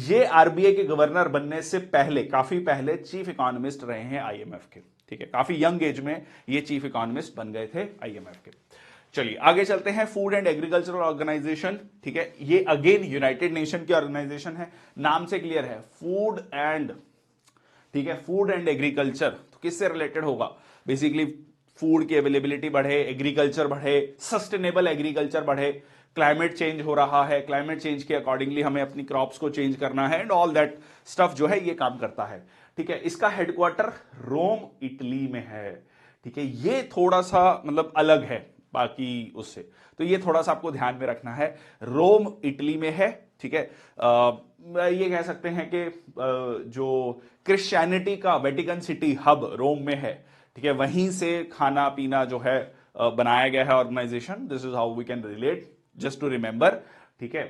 ये आरबीआई के गवर्नर बनने से पहले, काफी पहले चीफ इकोनॉमिस्ट रहे हैं आईएमएफ के, ठीक है। काफी यंग एज में ये चीफ इकोनॉमिस्ट बन गए थे आईएमएफ के। चलिए आगे चलते हैं। फूड एंड एग्रीकल्चरल ऑर्गेनाइजेशन, ठीक है। ये अगेन यूनाइटेड नेशन की ऑर्गेनाइजेशन है, नाम से क्लियर है, फूड एंड, ठीक है, फूड एंड एग्रीकल्चर। तो किससे रिलेटेड होगा? बेसिकली फूड की अवेलेबिलिटी बढ़े, एग्रीकल्चर बढ़े, सस्टेनेबल एग्रीकल्चर बढ़े, क्लाइमेट चेंज हो रहा है, क्लाइमेट चेंज के अकॉर्डिंगली हमें अपनी क्रॉप्स को चेंज करना है एंड ऑल दैट स्टफ जो है ये काम करता है, ठीक है। इसका हेडक्वार्टर रोम इटली में है, ठीक है। ये थोड़ा सा मतलब अलग है बाकी उससे, तो ये थोड़ा सा आपको ध्यान में रखना है। रोम इटली में है, ठीक है। ये कह सकते हैं कि जो क्रिश्चियनिटी का वेटिकन सिटी हब रोम में है, ठीक है, वहीं से खाना पीना जो है बनाया गया है organisation. This is how we can relate, just to remember, ठीक है।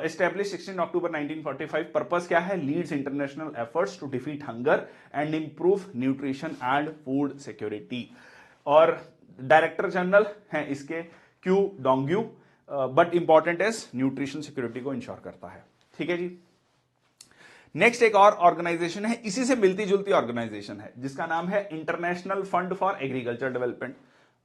Establish 16 October 1945। पर्पस क्या है? Leads international efforts to defeat hunger and improve nutrition and food security. और डायरेक्टर जनरल हैं इसके Qu Dongyu, but important is nutrition security को ensure करता है, ठीक है जी। नेक्स्ट एक और ऑर्गेनाइजेशन है, इसी से मिलती जुलती ऑर्गेनाइजेशन है, जिसका नाम है international fund for agriculture development.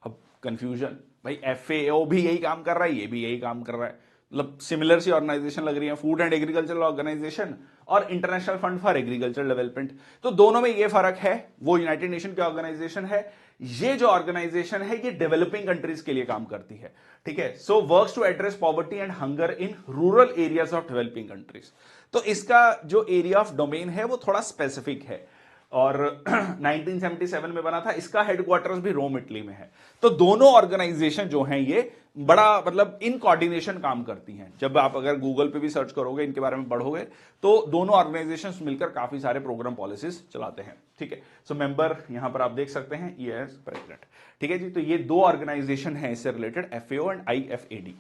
अब कंफ्यूजन, भाई एफएओ भी यही काम कर रहा है, ये भी यही काम कर रहा है, मतलब सिमिलर सी ऑर्गेनाइजेशन लग रही है, फूड एंड एग्रीकल्चरल ऑर्गेनाइजेशन और international fund for agriculture development. तो दोनों में ये फर्क है, वो यूनाइटेड नेशन की ऑर्गेनाइजेशन है, ये जो ऑर्गेनाइजेशन है ये डेवलपिंग कंट्रीज के लिए काम करती है, ठीक है। So works to address poverty and hunger in rural areas of developing countries. तो इसका जो एरिया ऑफ डोमेन है वो थोड़ा स्पेसिफिक है और 1977 में बना था। इसका हेडक्वार्टर्स भी रोम इटली में है। तो दोनों ऑर्गेनाइजेशन जो हैं ये बड़ा मतलब इन कोऑर्डिनेशन काम करती हैं। जब आप अगर गूगल पे भी सर्च करोगे, इनके बारे में पढ़ोगे, तो दोनों ऑर्गेनाइजेशंस मिलकर काफी सारे प्रोग्राम पॉलिसीज चलाते हैं, ठीक है। सो मेंबर यहां पर आप देख सकते हैं, ये है प्रेसिडेंट, ठीक है जी। तो ये दो ऑर्गेनाइजेशन है इससे related, FAO and IFAD.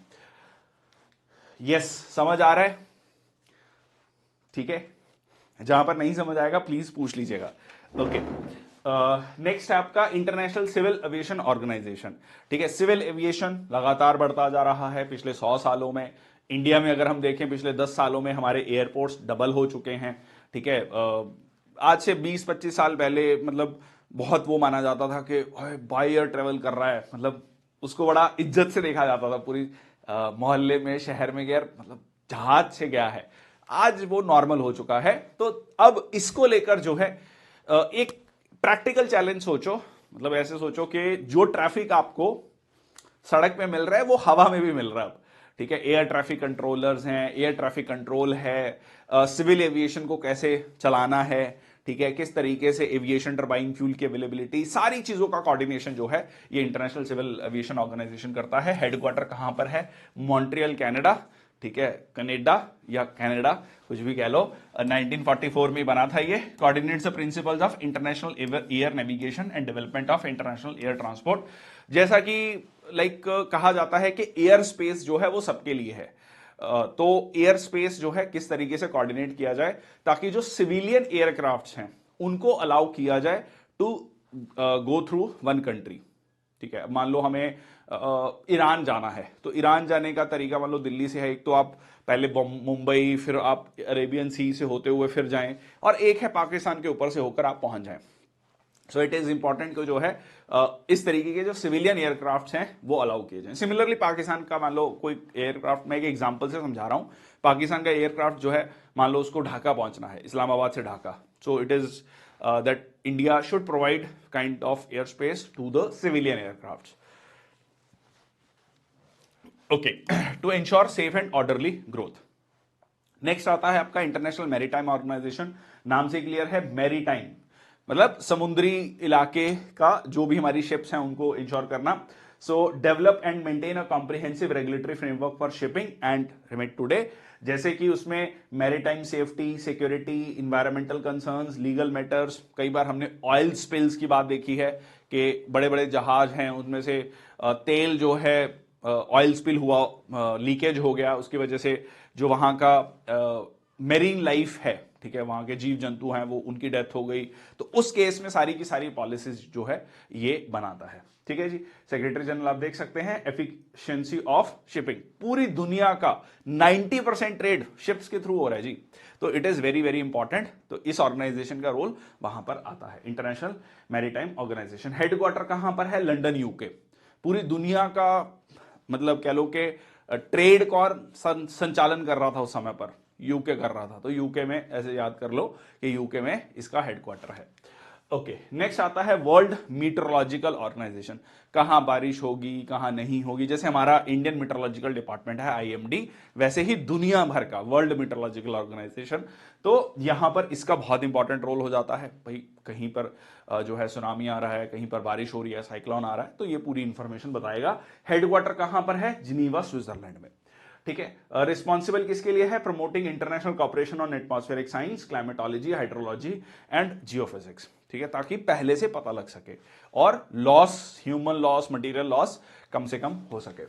Yes, समझ आ रहा है, ठीक है। जहां पर नहीं समझ आएगा प्लीज पूछ लीजिएगा। ओके, नेक्स्ट है आपका इंटरनेशनल सिविल एविएशन ऑर्गेनाइजेशन, ठीक है। सिविल एविएशन लगातार बढ़ता जा रहा है पिछले 100 सालों में। इंडिया में अगर हम देखें पिछले 10 सालों में हमारे एयरपोर्ट्स डबल हो चुके हैं, ठीक है। आज से 20-25 साल पहले मतलब बहुत वो माना जाता था कि बाय एयर ट्रेवल कर रहा है, मतलब उसको बड़ा इज्जत से देखा जाता था पूरी मोहल्ले में, शहर में, यार मतलब जहाज से गया है। आज वो नॉर्मल हो चुका है। तो अब इसको लेकर जो है एक प्रैक्टिकल चैलेंज सोचो, मतलब ऐसे सोचो कि जो ट्रैफिक आपको सड़क पे मिल रहा है वो हवा में भी मिल रहा है, ठीक है। एयर ट्रैफिक कंट्रोलर्स हैं, एयर ट्रैफिक कंट्रोल है, सिविल एविएशन को कैसे चलाना है, ठीक है, किस तरीके से एविएशन टरबाइन फ्यूल की अवेलेबिलिटी, सारी चीजों का कोऑर्डिनेशन जो है ये इंटरनेशनल सिविल एविएशन ऑर्गेनाइजेशन करता है। हेडक्वार्टर कहां पर है? मॉन्ट्रियल, कनाडा, ठीक है, कनाडा या कनाडा कुछ भी कह लो। 1944 में बना था ये। Coordinates the principles of international air navigation and development of international air transport. जैसा कि कहा जाता है कि एयर स्पेस जो है वो सबके लिए है, तो एयर स्पेस जो है किस तरीके से कोऑर्डिनेट किया जाए ताकि जो सिविलियन एयरक्राफ्ट्स हैं उनको अलाउ किया जाए to go through one country, ठीक है, मान लो हमें ईरान जाना है, तो ईरान जाने का तरीका मान लो दिल्ली से है, एक तो आप पहले मुंबई, फिर आप अरेबियन सी से होते हुए फिर जाएं, और एक है पाकिस्तान के ऊपर से होकर आप पहुंच जाएं। सो इट इज इंपॉर्टेंट कि जो है इस तरीके के जो सिविलियन एयरक्राफ्ट हैं वो अलाउ किए जाएं। सिमिलरली पाकिस्तान का मान लो कोई एयरक्राफ्ट, मैं एक एग्जांपल से समझा रहा हूं, पाकिस्तान का एयरक्राफ्ट जो है मान लो उसको ढाका पहुंचना है, इस्लामाबाद से Dhaka, so it is that India should provide kind of air space to the civilian aircraft, okay, to ensure safe and orderly growth. Next आता है आपका इंटरनेशनल मैरीटाइम ऑर्गेनाइजेशन, नाम से क्लियर है, मैरीटाइम मतलब समुद्री इलाके का जो भी हमारी शिप्स हैं उनको इंश्योर करना। सो develop and maintain a comprehensive regulatory framework for shipping and remit today, जैसे कि उसमें maritime safety, security, environmental concerns, legal matters, कई बार हमने ऑयल स्पिल्स की बात देखी है कि बड़े बड़े जहाज हैं उनमें से तेल जो है ऑयल स्पिल हुआ, लीकेज हो गया, उसकी वजह से जो वहां का मेरीन लाइफ है, ठीक है, वहां के जीव जंतु हैं वो उनकी डेथ हो गई, तो उस केस में सारी की सारी पॉलिसीज जो है ये बनाता है, ठीक है जी। सेक्रेटरी जनरल आप देख सकते हैं, एफिशिएंसी ऑफ शिपिंग, पूरी दुनिया का 90% ट्रेड शिप्स के थ्रू हो रहा है जी, तो it is very very important. तो इस ऑर्गेनाइजेशन का रोल वहां पर आता है, इंटरनेशनल मैरीटाइम ऑर्गेनाइजेशन। हेडक्वार्टर कहां पर है? London, UK. पूरी दुनिया का मतलब कह लो कि ट्रेड कॉर संचालन कर रहा था उस समय पर, यूके कर रहा था, तो यूके में ऐसे याद कर लो कि यूके में इसका हेडक्वार्टर है। ओके, नेक्स्ट आता है वर्ल्ड मीटरोलॉजिकल ऑर्गेनाइजेशन, कहां बारिश होगी कहां नहीं होगी, जैसे हमारा इंडियन मीटरोलॉजिकल डिपार्टमेंट है आईएमडी, वैसे ही दुनिया भर का वर्ल्ड मीटरोलॉजिकल ऑर्गेनाइजेशन, तो यहां पर इसका बहुत इंपॉर्टेंट रोल हो जाता है। भाई कहीं पर जो है सुनामी आ रहा है, कहीं पर बारिश हो रही है, साइक्लोन आ रहा है, तो ये पूरी इंफॉर्मेशन बताएगा। हेडक्वार्टर कहां पर है? जिनीवा, स्विट्जरलैंड में, ठीक है। रिस्पॉन्सिबल किसके लिए है? Promoting international cooperation on atmospheric science, climatology, hydrology and geophysics, ठीक है, ताकि पहले से पता लग सके और loss, human loss, material loss कम से कम हो सके।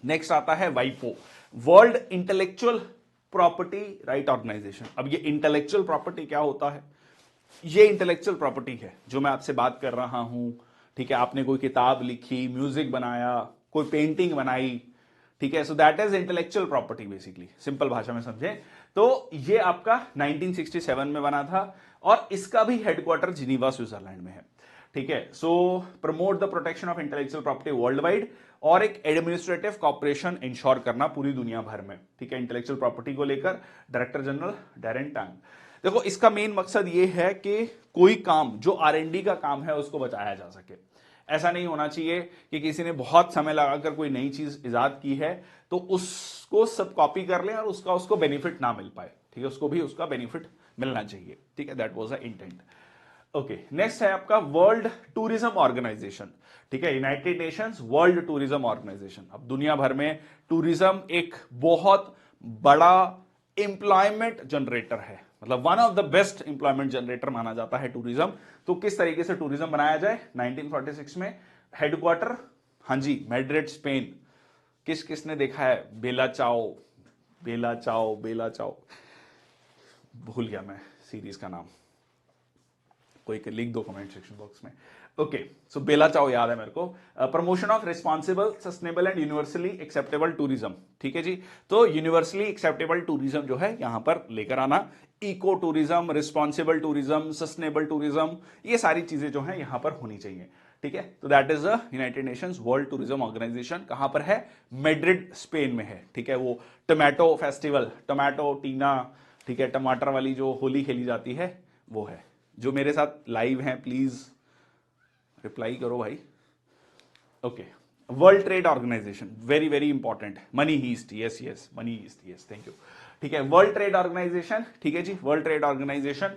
नेक्स्ट आता है वाइपो, world intellectual property right organisation. अब ये इंटेलेक्चुअल प्रॉपर्टी क्या होता है? ये इंटेलेक्चुअल प्रॉपर्टी है जो मैं आपसे बात कर रहा हूं, ठीक है, आपने कोई किताब लिखी, म्यूजिक बनाया, कोई पेंटिंग बनाई, ठीक है, so that is intellectual property basically, simple भाषा में समझे तो ये आपका 1967 में बना था और इसका भी हेडक्वार्टर जिनीवा, स्विट्जरलैंड में है, ठीक है। So promote the protection of intellectual property world wide, और एक एडमिनिस्ट्रेटिव कॉपरेशन इंश्योर करना पूरी दुनिया भर में, ठीक है, इंटेलेक्चुअल प्रॉपर्टी को लेकर डायरेक्टर जनरल डैरेन टांग। देखो इसका मेन मकसद ये है कि कोई काम जो आरएनडी का काम है उसको बचाया जा सके। ऐसा नहीं होना चाहिए कि किसी ने बहुत समय लगाकर कोई नई चीज इजाद की है तो उसको सब कॉपी कर लें और उसको बेनिफिट ना मिल पाए, ठीक है, उसको भी उसका बेनिफिट मिलना चाहिए, ठीक है, that was the intent. Okay, next है आपका वर्ल्ड टूरिज्म ऑर्गेनाइजेशन, ठीक है, United Nations world tourism organisation. अब दुनिया भर में टूरिज्म एक बहुत बड़ा एम्प्लॉयमेंट जनरेटर है, मतलब one of the best employment generator माना जाता है टूरिज्म। तो किस तरीके से टूरिज्म बनाया जाए? 1946 में हेडक्वार्टर, हाँ जी, मैड्रिड, स्पेन। किसने देखा है बेला चाओ, बेला चाओ, बेला चाओ, भूल गया मैं सीरीज का नाम, कोई लिख दो कमेंट सेक्शन बॉक्स में। ओके, सो बेला चाओ याद है मेरे को। Promotion of responsible, sustainable and universally acceptable tourism, ठीक है जी। तो यूनिवर्सली एक्सेप्टेबल टूरिज्म जो है यहां पर लेकर आना, eco tourism, responsible tourism, sustainable tourism, ये सारी चीजें जो है यहां पर होनी चाहिए, ठीक है। तो that is the United Nations world tourism Organisation. कहां पर है? मैड्रिड, स्पेन में है, ठीक है। वो टोमेटो फेस्टिवल, टोमेटो टीना, ठीक है, टमाटर वाली जो होली खेली जाती है वो है। जो मेरे साथ लाइव हैं प्लीज रिप्लाई करो भाई। Okay, World Trade Organisation, very very important, Money Heist, yes yes, Money Heist, yes, thank you, ठीक है। वर्ल्ड ट्रेड ऑर्गेनाइजेशन, ठीक है जी, वर्ल्ड ट्रेड ऑर्गेनाइजेशन,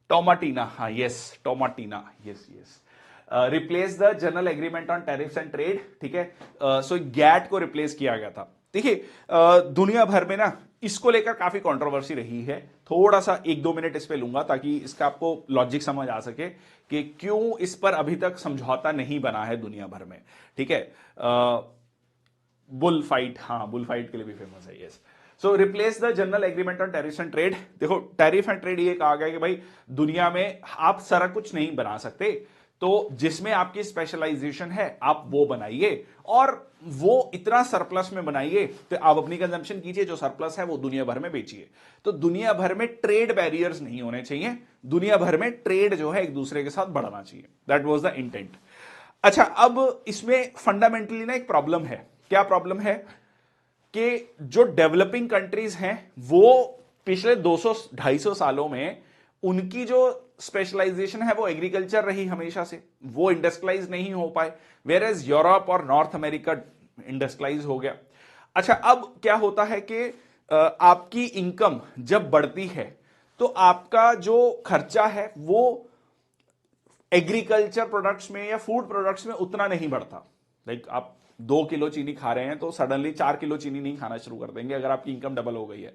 टोमाटीना, हाँ yes, Tomatina, yes yes, replace the General Agreement on Tariffs and Trade, ठीक है। सो gate को replace किया गया था। देखिए दुनिया भर में ना इसको लेकर काफी कंट्रोवर्सी रही है, थोड़ा सा 1-2 मिनट इस पे लूंगा ताकि इसका आपको लॉजिक समझ आ सके कि क्यों इस पर अभी तक समझौता नहीं बना है दुनिया भर में, ठीक है। बुल फाइट, हाँ बुल फाइट के लिए भी फेमस है, yes. So replace the General Agreement on tariff and trade. देखो टैरिफ एंड ट्रेड ये कहा गया कि भाई दुनिया में आप सारा कुछ नहीं बना सकते, तो जिसमें आपकी स्पेशलाइजेशन है आप वो बनाइए, और वो इतना सरप्लस में बनाइए तो आप अपनी कंजम्पशन कीजिए, जो सरप्लस है वो दुनिया भर में बेचिए। तो दुनिया भर में ट्रेड बैरियर्स नहीं होने चाहिए, दुनिया भर में ट्रेड जो है एक दूसरे के साथ बढ़ाना चाहिए। That was the intent. अच्छा, अब इसमें फंडामेंटली ना एक प्रॉब्लम है। क्या प्रॉब्लम है कि जो डेवलपिंग कंट्रीज हैं वो पिछले 200-250 सालों में उनकी जो स्पेशलाइजेशन है वो एग्रीकल्चर रही हमेशा से, वो इंडस्ट्रियलाइज नहीं हो पाए, वेयर एज यूरोप और नॉर्थ अमेरिका इंडस्ट्रियलाइज हो गया। अच्छा, अब क्या होता है कि आपकी इनकम जब बढ़ती है तो आपका जो खर्चा है वो एग्रीकल्चर प्रोडक्ट्स में या फूड प्रोडक्ट्स में उतना नहीं बढ़ता। लाइक आप 2 किलो चीनी खा रहे हैं तो सडनली 4 किलो चीनी नहीं खाना शुरू कर देंगे अगर आपकी इनकम डबल हो गई है,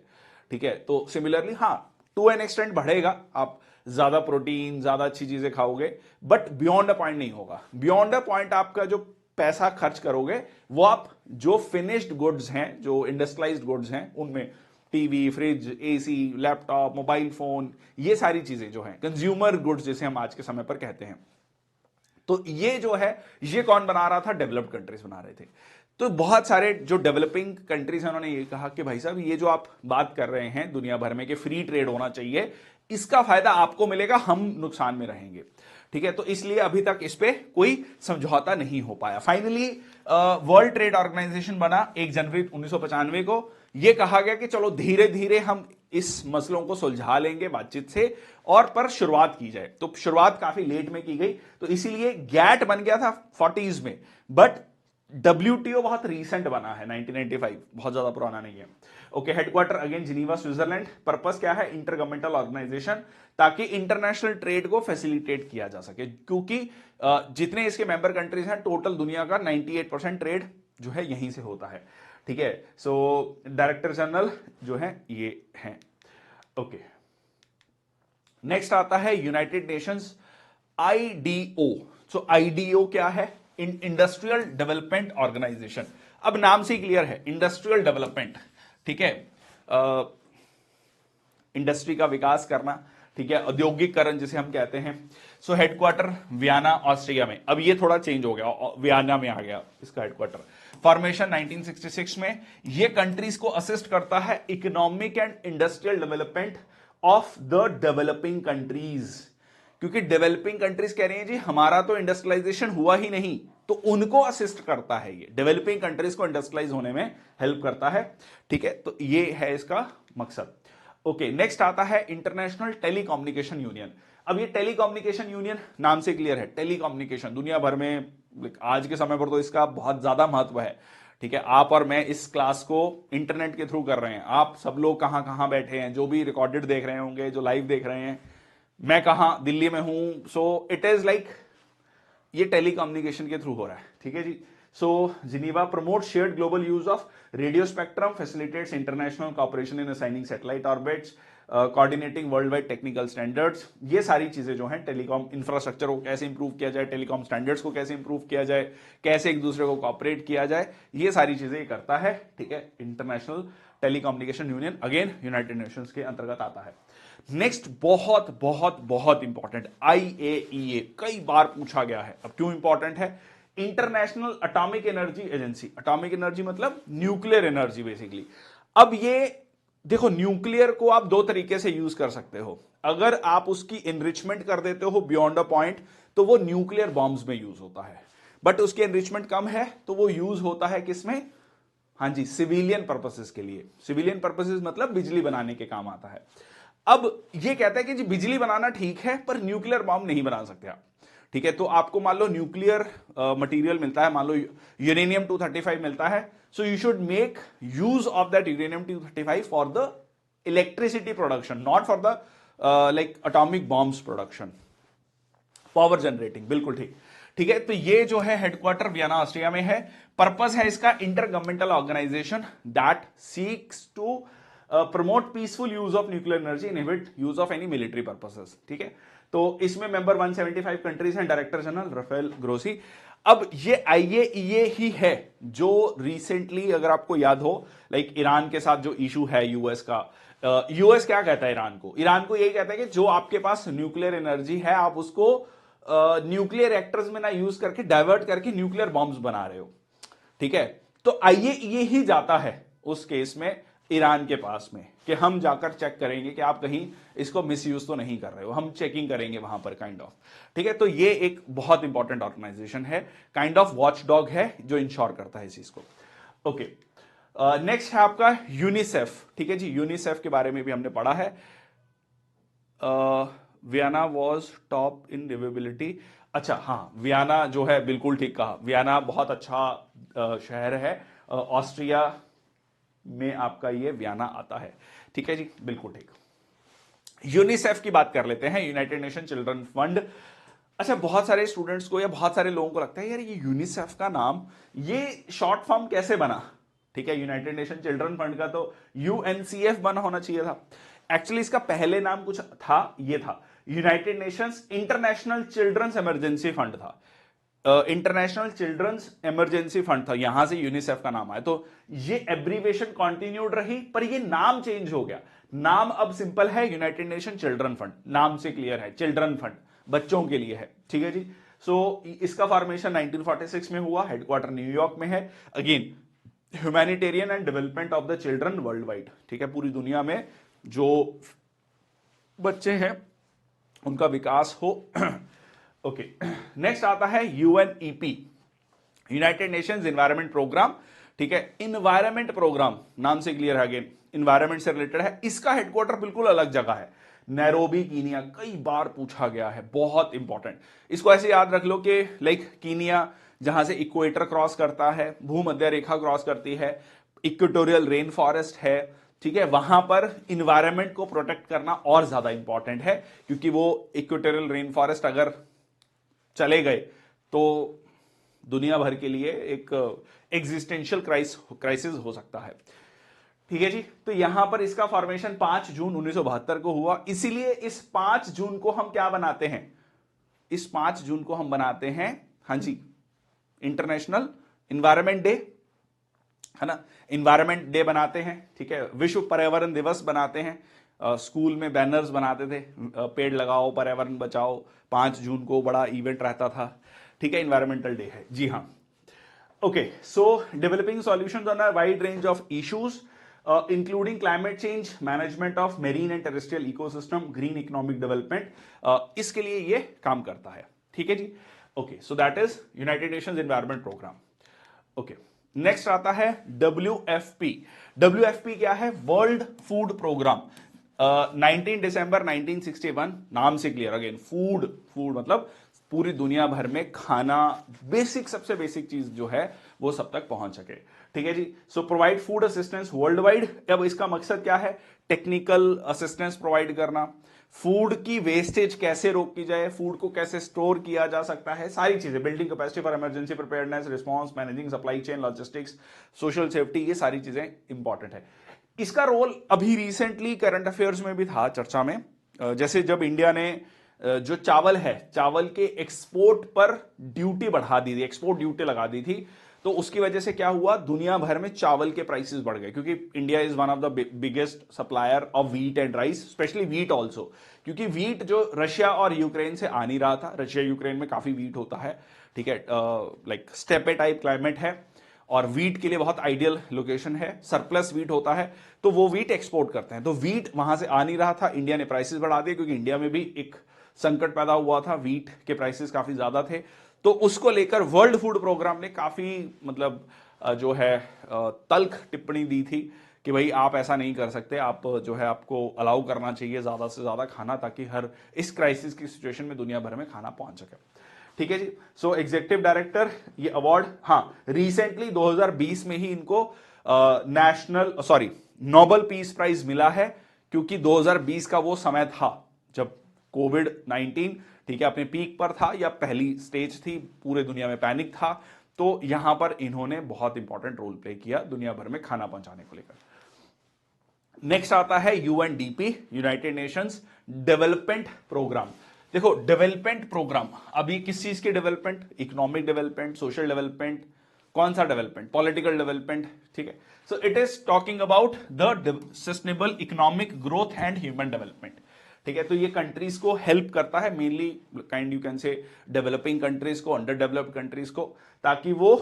ठीक है। तो सिमिलरली हाँ, टू एन एक्सटेंट बढ़ेगा, आप ज्यादा प्रोटीन ज्यादा अच्छी चीजें खाओगे, बट बियॉन्ड अ पॉइंट नहीं होगा। बियॉन्ड अ पॉइंट आपका जो पैसा खर्च करोगे वो आप जो फिनिश्ड गुड्स हैं, जो इंडस्ट्रियलाइज्ड गुड्स हैं, उनमें TV, fridge, AC, laptop, mobile phone, ये सारी चीजें जो हैं कंज्यूमर गुड्स जिसे हम आज के समय पर कहते हैं, तो ये जो है ये कौन बना रहा था? डेवलप्ड कंट्रीज बना रहे थे। तो बहुत सारे जो डेवलपिंग कंट्रीज हैं उन्होंने ये कहा कि भाई साहब ये जो आप बात कर रहे हैं दुनिया भर में कि फ्री ट्रेड होना चाहिए, इसका फायदा आपको मिलेगा, हम नुकसान में रहेंगे, ठीक है। तो इसलिए अभी तक इस पे कोई समझौता नहीं हो पाया। फाइनली वर्ल्ड ट्रेड ऑर्गेनाइजेशन बना 1 जनवरी 1995 को। यह कहा गया कि चलो धीरे धीरे हम इस मसलों को सुलझा लेंगे बातचीत से, और पर शुरुआत की जाए। तो शुरुआत काफी लेट में की गई, तो इसीलिए गैट बन गया था 40s में, बट WTO बहुत रीसेंट बना है, 1995, बहुत ज्यादा पुराना नहीं है। Okay, headquarter again Geneva, Switzerland. Purpose क्या है? इंटर गवर्नमेंटल ऑर्गेनाइजेशन, ताकि इंटरनेशनल ट्रेड को फैसिलिटेट किया जा सके, क्योंकि जितने इसके मेंबर कंट्रीज हैं टोटल दुनिया का 98% ट्रेड जो है यहीं से होता है, ठीक है। सो डायरेक्टर जनरल जो है ये हैं। ओके, नेक्स्ट आता है यूनाइटेड नेशंस, IDO। सो IDO क्या है? Industrial Development Organisation. अब नाम से ही क्लियर है, इंडस्ट्रियल डेवलपमेंट, ठीक है, इंडस्ट्री का विकास करना, ठीक है, औद्योगिकरण जिसे हम कहते हैं। सो हेडक्वार्टर वियना, ऑस्ट्रिया में। अब ये थोड़ा चेंज हो गया, वियना में आ गया इसका हेडक्वार्टर। फॉर्मेशन 1966 में। ये कंट्रीज को असिस्ट करता है economic and industrial development of the developing countries, क्योंकि डेवलपिंग कंट्रीज कह रही हैं जी हमारा तो इंडस्ट्रियलाइजेशन हुआ ही नहीं, तो उनको असिस्ट करता है, ये डेवलपिंग कंट्रीज को इंडस्ट्रियलाइज होने में हेल्प करता है, ठीक है। तो ये है इसका मकसद। ओके, नेक्स्ट आता है इंटरनेशनल टेलीकम्युनिकेशन यूनियन। अब ये टेलीकम्युनिकेशन यूनियन नाम से क्लियर है, टेलीकम्युनिकेशन दुनिया भर में आज के समय पर तो इसका बहुत ज्यादा महत्व है, ठीक है। आप और मैं इस क्लास को इंटरनेट के थ्रू कर रहे हैं, आप सब लोग कहां कहां बैठे हैं, जो भी रिकॉर्डेड देख रहे होंगे, जो लाइव देख रहे हैं, मैं कहां, दिल्ली में हूं। सो इट इज लाइक ये टेलीकम्युनिकेशन के थ्रू हो रहा है, ठीक है जी। So Geneva promote shared global use of radio spectrum, facilitates international cooperation in assigning satellite orbits, coordinating world wide technical standards. ये सारी चीजें जो हैं, टेलीकॉम इंफ्रास्ट्रक्चर को कैसे इंप्रूव किया जाए, टेलीकॉम स्टैंडर्ड्स को कैसे इंप्रूव किया जाए, कैसे एक दूसरे को कॉपरेट किया जाए, ये सारी चीजें करता है, ठीक है। International telecommunication union again United Nations के अंतर्गत आता है। नेक्स्ट बहुत बहुत बहुत इंपॉर्टेंट, IAEA, कई बार पूछा गया है। अब क्यों इंपॉर्टेंट है? International atomic energy agency. Atomic energy मतलब न्यूक्लियर एनर्जी बेसिकली। अब ये देखो, न्यूक्लियर को आप दो तरीके से यूज कर सकते हो। अगर आप उसकी इनरिचमेंट कर देते हो बियॉन्ड अ पॉइंट, तो वो न्यूक्लियर बॉम्ब्स में यूज होता है, बट उसकी एनरिचमेंट कम है तो वो यूज होता है किसमें? हाँ जी, सिविलियन पर्पसेस के लिए। सिविलियन पर्पसेस मतलब बिजली बनाने के काम आता है। अब ये कहता है कि जी बिजली बनाना ठीक है, पर न्यूक्लियर बॉम्ब नहीं बना सकते आप, ठीक है। तो आपको मान लो न्यूक्लियर मटेरियल मिलता है, मान लो यूरेनियम 235 मिलता है, so you should make use of that uranium 235 for the electricity production, not for the like atomic bombs production, power generating. बिल्कुल ठीक, ठीक है। तो ये जो है हेडक्वार्टर वियना ऑस्ट्रिया में है। पर्पस है इसका inter governmental organisation that seeks to promote peaceful use of nuclear energy, inhibit use of any military purposes, ठीक है। तो इसमें मेंबर 175 कंट्रीज हैं, डायरेक्टर जनरल राफेल ग्रोसी। अब ये IAEA ही है जो रिसेंटली, अगर आपको याद हो, लाइक ईरान के साथ जो इशू है यूएस का, यूएस क्या कहता है ईरान को? ईरान को यही कहता है कि जो आपके पास न्यूक्लियर एनर्जी है आप उसको न्यूक्लियर रिएक्टर्स में ना यूज करके डाइवर्ट करके न्यूक्लियर बॉम्ब्स बना रहे हो, ठीक है। तो आइए ये ही जाता है उस केस में ईरान के पास में कि हम जाकर चेक करेंगे कि आप कहीं इसको मिसयूज तो नहीं कर रहे हो, हम चेकिंग करेंगे वहां पर काइंड ऑफ, ठीक है। तो ये एक बहुत इंपॉर्टेंट ऑर्गेनाइजेशन है, काइंड ऑफ वॉच डॉग है जो इंश्योर करता है इस चीज को। ओके, नेक्स्ट है आपका यूनिसेफ, ठीक है जी। यूनिसेफ के बारे में भी हमने पढ़ा है। Vienna was top in liveability. अच्छा हाँ, वियना जो है, बिल्कुल ठीक कहा, वियना बहुत अच्छा शहर है, ऑस्ट्रिया में आपका ये वियना आता है, ठीक है जी, बिल्कुल ठीक। यूनिसेफ की बात कर लेते हैं, यूनाइटेड नेशन चिल्ड्रन फंड। अच्छा, बहुत सारे स्टूडेंट्स को या बहुत सारे लोगों को लगता है यार ये यूनिसेफ का नाम, ये शॉर्ट फॉर्म कैसे बना, ठीक है। यूनाइटेड नेशन चिल्ड्रन फंड का तो यूएनसीएफ बना होना चाहिए था। एक्चुअली इसका पहले नाम कुछ था, ये था United Nations International Children's Emergency Fund था, इंटरनेशनल चिल्ड्रंस इमरजेंसी फंड था, यहां से यूनिसेफ का नाम आया। तो ये एब्रीवेशन कंटिन्यूड रही, पर ये नाम चेंज हो गया। नाम अब सिंपल है, यूनाइटेड नेशन चिल्ड्रन फंड, नाम से क्लियर है, चिल्ड्रन फंड बच्चों के लिए है, ठीक है जी। सो इसका फॉर्मेशन 1946 में हुआ, हेडक्वार्टर न्यूयॉर्क में है। Again humanitarian and development of the children world wide, ठीक है, पूरी दुनिया में जो बच्चे हैं उनका विकास हो। ओके, नेक्स्ट आता है UNEP, United Nations environment Programme, ठीक है। इन्वायरमेंट प्रोग्राम नाम से क्लियर है, अगेन इन्वायरमेंट से रिलेटेड है। इसका हेडक्वार्टर बिल्कुल अलग जगह है, नैरोबी कीनिया, कई बार पूछा गया है, बहुत इंपॉर्टेंट। इसको ऐसे याद रख लो कि लाइक कीनिया जहां से इक्वेटर क्रॉस करता है, भूमध्य रेखा क्रॉस करती है, इक्वेटोरियल रेन फॉरेस्ट है, ठीक है, वहां पर इन्वायरमेंट को प्रोटेक्ट करना और ज्यादा इंपॉर्टेंट है, क्योंकि वो इक्वेटोरियल रेन फॉरेस्ट अगर चले गए तो दुनिया भर के लिए एक एग्जिस्टेंशियल क्राइसिस हो सकता है, ठीक है जी। तो यहां पर इसका फॉर्मेशन 5 जून 1972 को हुआ, इसीलिए इस 5 जून को हम क्या बनाते हैं, इस 5 जून को हम बनाते हैं, हाँ जी, इंटरनेशनल इन्वायरमेंट डे, है ना, इन्वायरमेंट डे बनाते हैं, ठीक है। विश्व पर्यावरण दिवस बनाते हैं, स्कूल में बैनर्स बनाते थे, पेड़ लगाओ पर्यावरण बचाओ, 5 जून को बड़ा इवेंट रहता था, ठीक है, इन्वायरमेंटल डे है, जी हाँ। Okay, so developing solutions on a wide range of issues including climate change, management of marine and terrestrial ecosystem, green economic development, इसके लिए ये काम करता है, ठीक है जी। Okay, so that is United Nations environment programme. Okay, next आता है WFP। WFP क्या है, वर्ल्ड फूड प्रोग्राम, 19 दिसंबर 1961, नाम से क्लियर, अगेन फूड, फूड मतलब पूरी दुनिया भर में खाना, बेसिक, सबसे बेसिक चीज जो है वो सब तक पहुंच सके, ठीक है जी। So provide food assistance world wide. अब इसका मकसद क्या है, टेक्निकल असिस्टेंस प्रोवाइड करना, फूड की वेस्टेज कैसे रोकी जाए, फूड को कैसे स्टोर किया जा सकता है, सारी चीजें, building capacity for emergency preparedness, response, managing supply chain, logistics, social safety, ये सारी चीजें इंपॉर्टेंट है। इसका रोल अभी रिसेंटली करंट अफेयर्स में भी था चर्चा में, जैसे जब इंडिया ने जो चावल है, चावल के एक्सपोर्ट पर ड्यूटी बढ़ा दी थी, एक्सपोर्ट ड्यूटी लगा दी थी, तो उसकी वजह से क्या हुआ, दुनिया भर में चावल के प्राइसेस बढ़ गए, क्योंकि India is one of the biggest supplier of wheat and rice, specially wheat also, क्योंकि व्हीट जो रशिया और यूक्रेन से आ नहीं रहा था, रशिया यूक्रेन में काफी व्हीट होता है, ठीक है, लाइक स्टेपे टाइप क्लाइमेट है और व्हीट के लिए बहुत आइडियल लोकेशन है, सरप्लस व्हीट होता है, तो वो व्हीट एक्सपोर्ट करते हैं, तो व्हीट वहां से आ नहीं रहा था, इंडिया ने प्राइसेस बढ़ा दिए, क्योंकि इंडिया में भी एक संकट पैदा हुआ था, व्हीट के प्राइसेस काफी ज्यादा थे, तो उसको लेकर वर्ल्ड फूड प्रोग्राम ने काफी मतलब जो है तल्ख टिप्पणी दी थी कि भाई आप ऐसा नहीं कर सकते, आप जो है आपको अलाउ करना चाहिए ज्यादा से ज्यादा खाना, ताकि हर इस क्राइसिस की सिचुएशन में दुनिया भर में खाना पहुंच सके, ठीक है जी। सो एग्जीक्यूटिव डायरेक्टर, ये अवार्ड, हाँ, रिसेंटली 2020 में ही इनको नोबेल पीस प्राइज मिला है, क्योंकि 2020 का वो समय था जब कोविड-19, ठीक है, अपने पीक पर था या पहली स्टेज थी, पूरे दुनिया में पैनिक था, तो यहां पर इन्होंने बहुत इंपॉर्टेंट रोल प्ले किया दुनिया भर में खाना पहुंचाने को लेकर। नेक्स्ट आता है UNDP, United Nations Development Programme. देखो, डेवलपमेंट प्रोग्राम अभी किस चीज की development, economic development, social development, कौन सा डेवलपमेंट, पॉलिटिकल डेवलपमेंट, ठीक है। So it is talking about the sustainable economic growth and human development, ठीक है। तो ये कंट्रीज को हेल्प करता है, mainly kind you can say developing countries को, अंडर डेवलप्ड कंट्रीज को, ताकि वो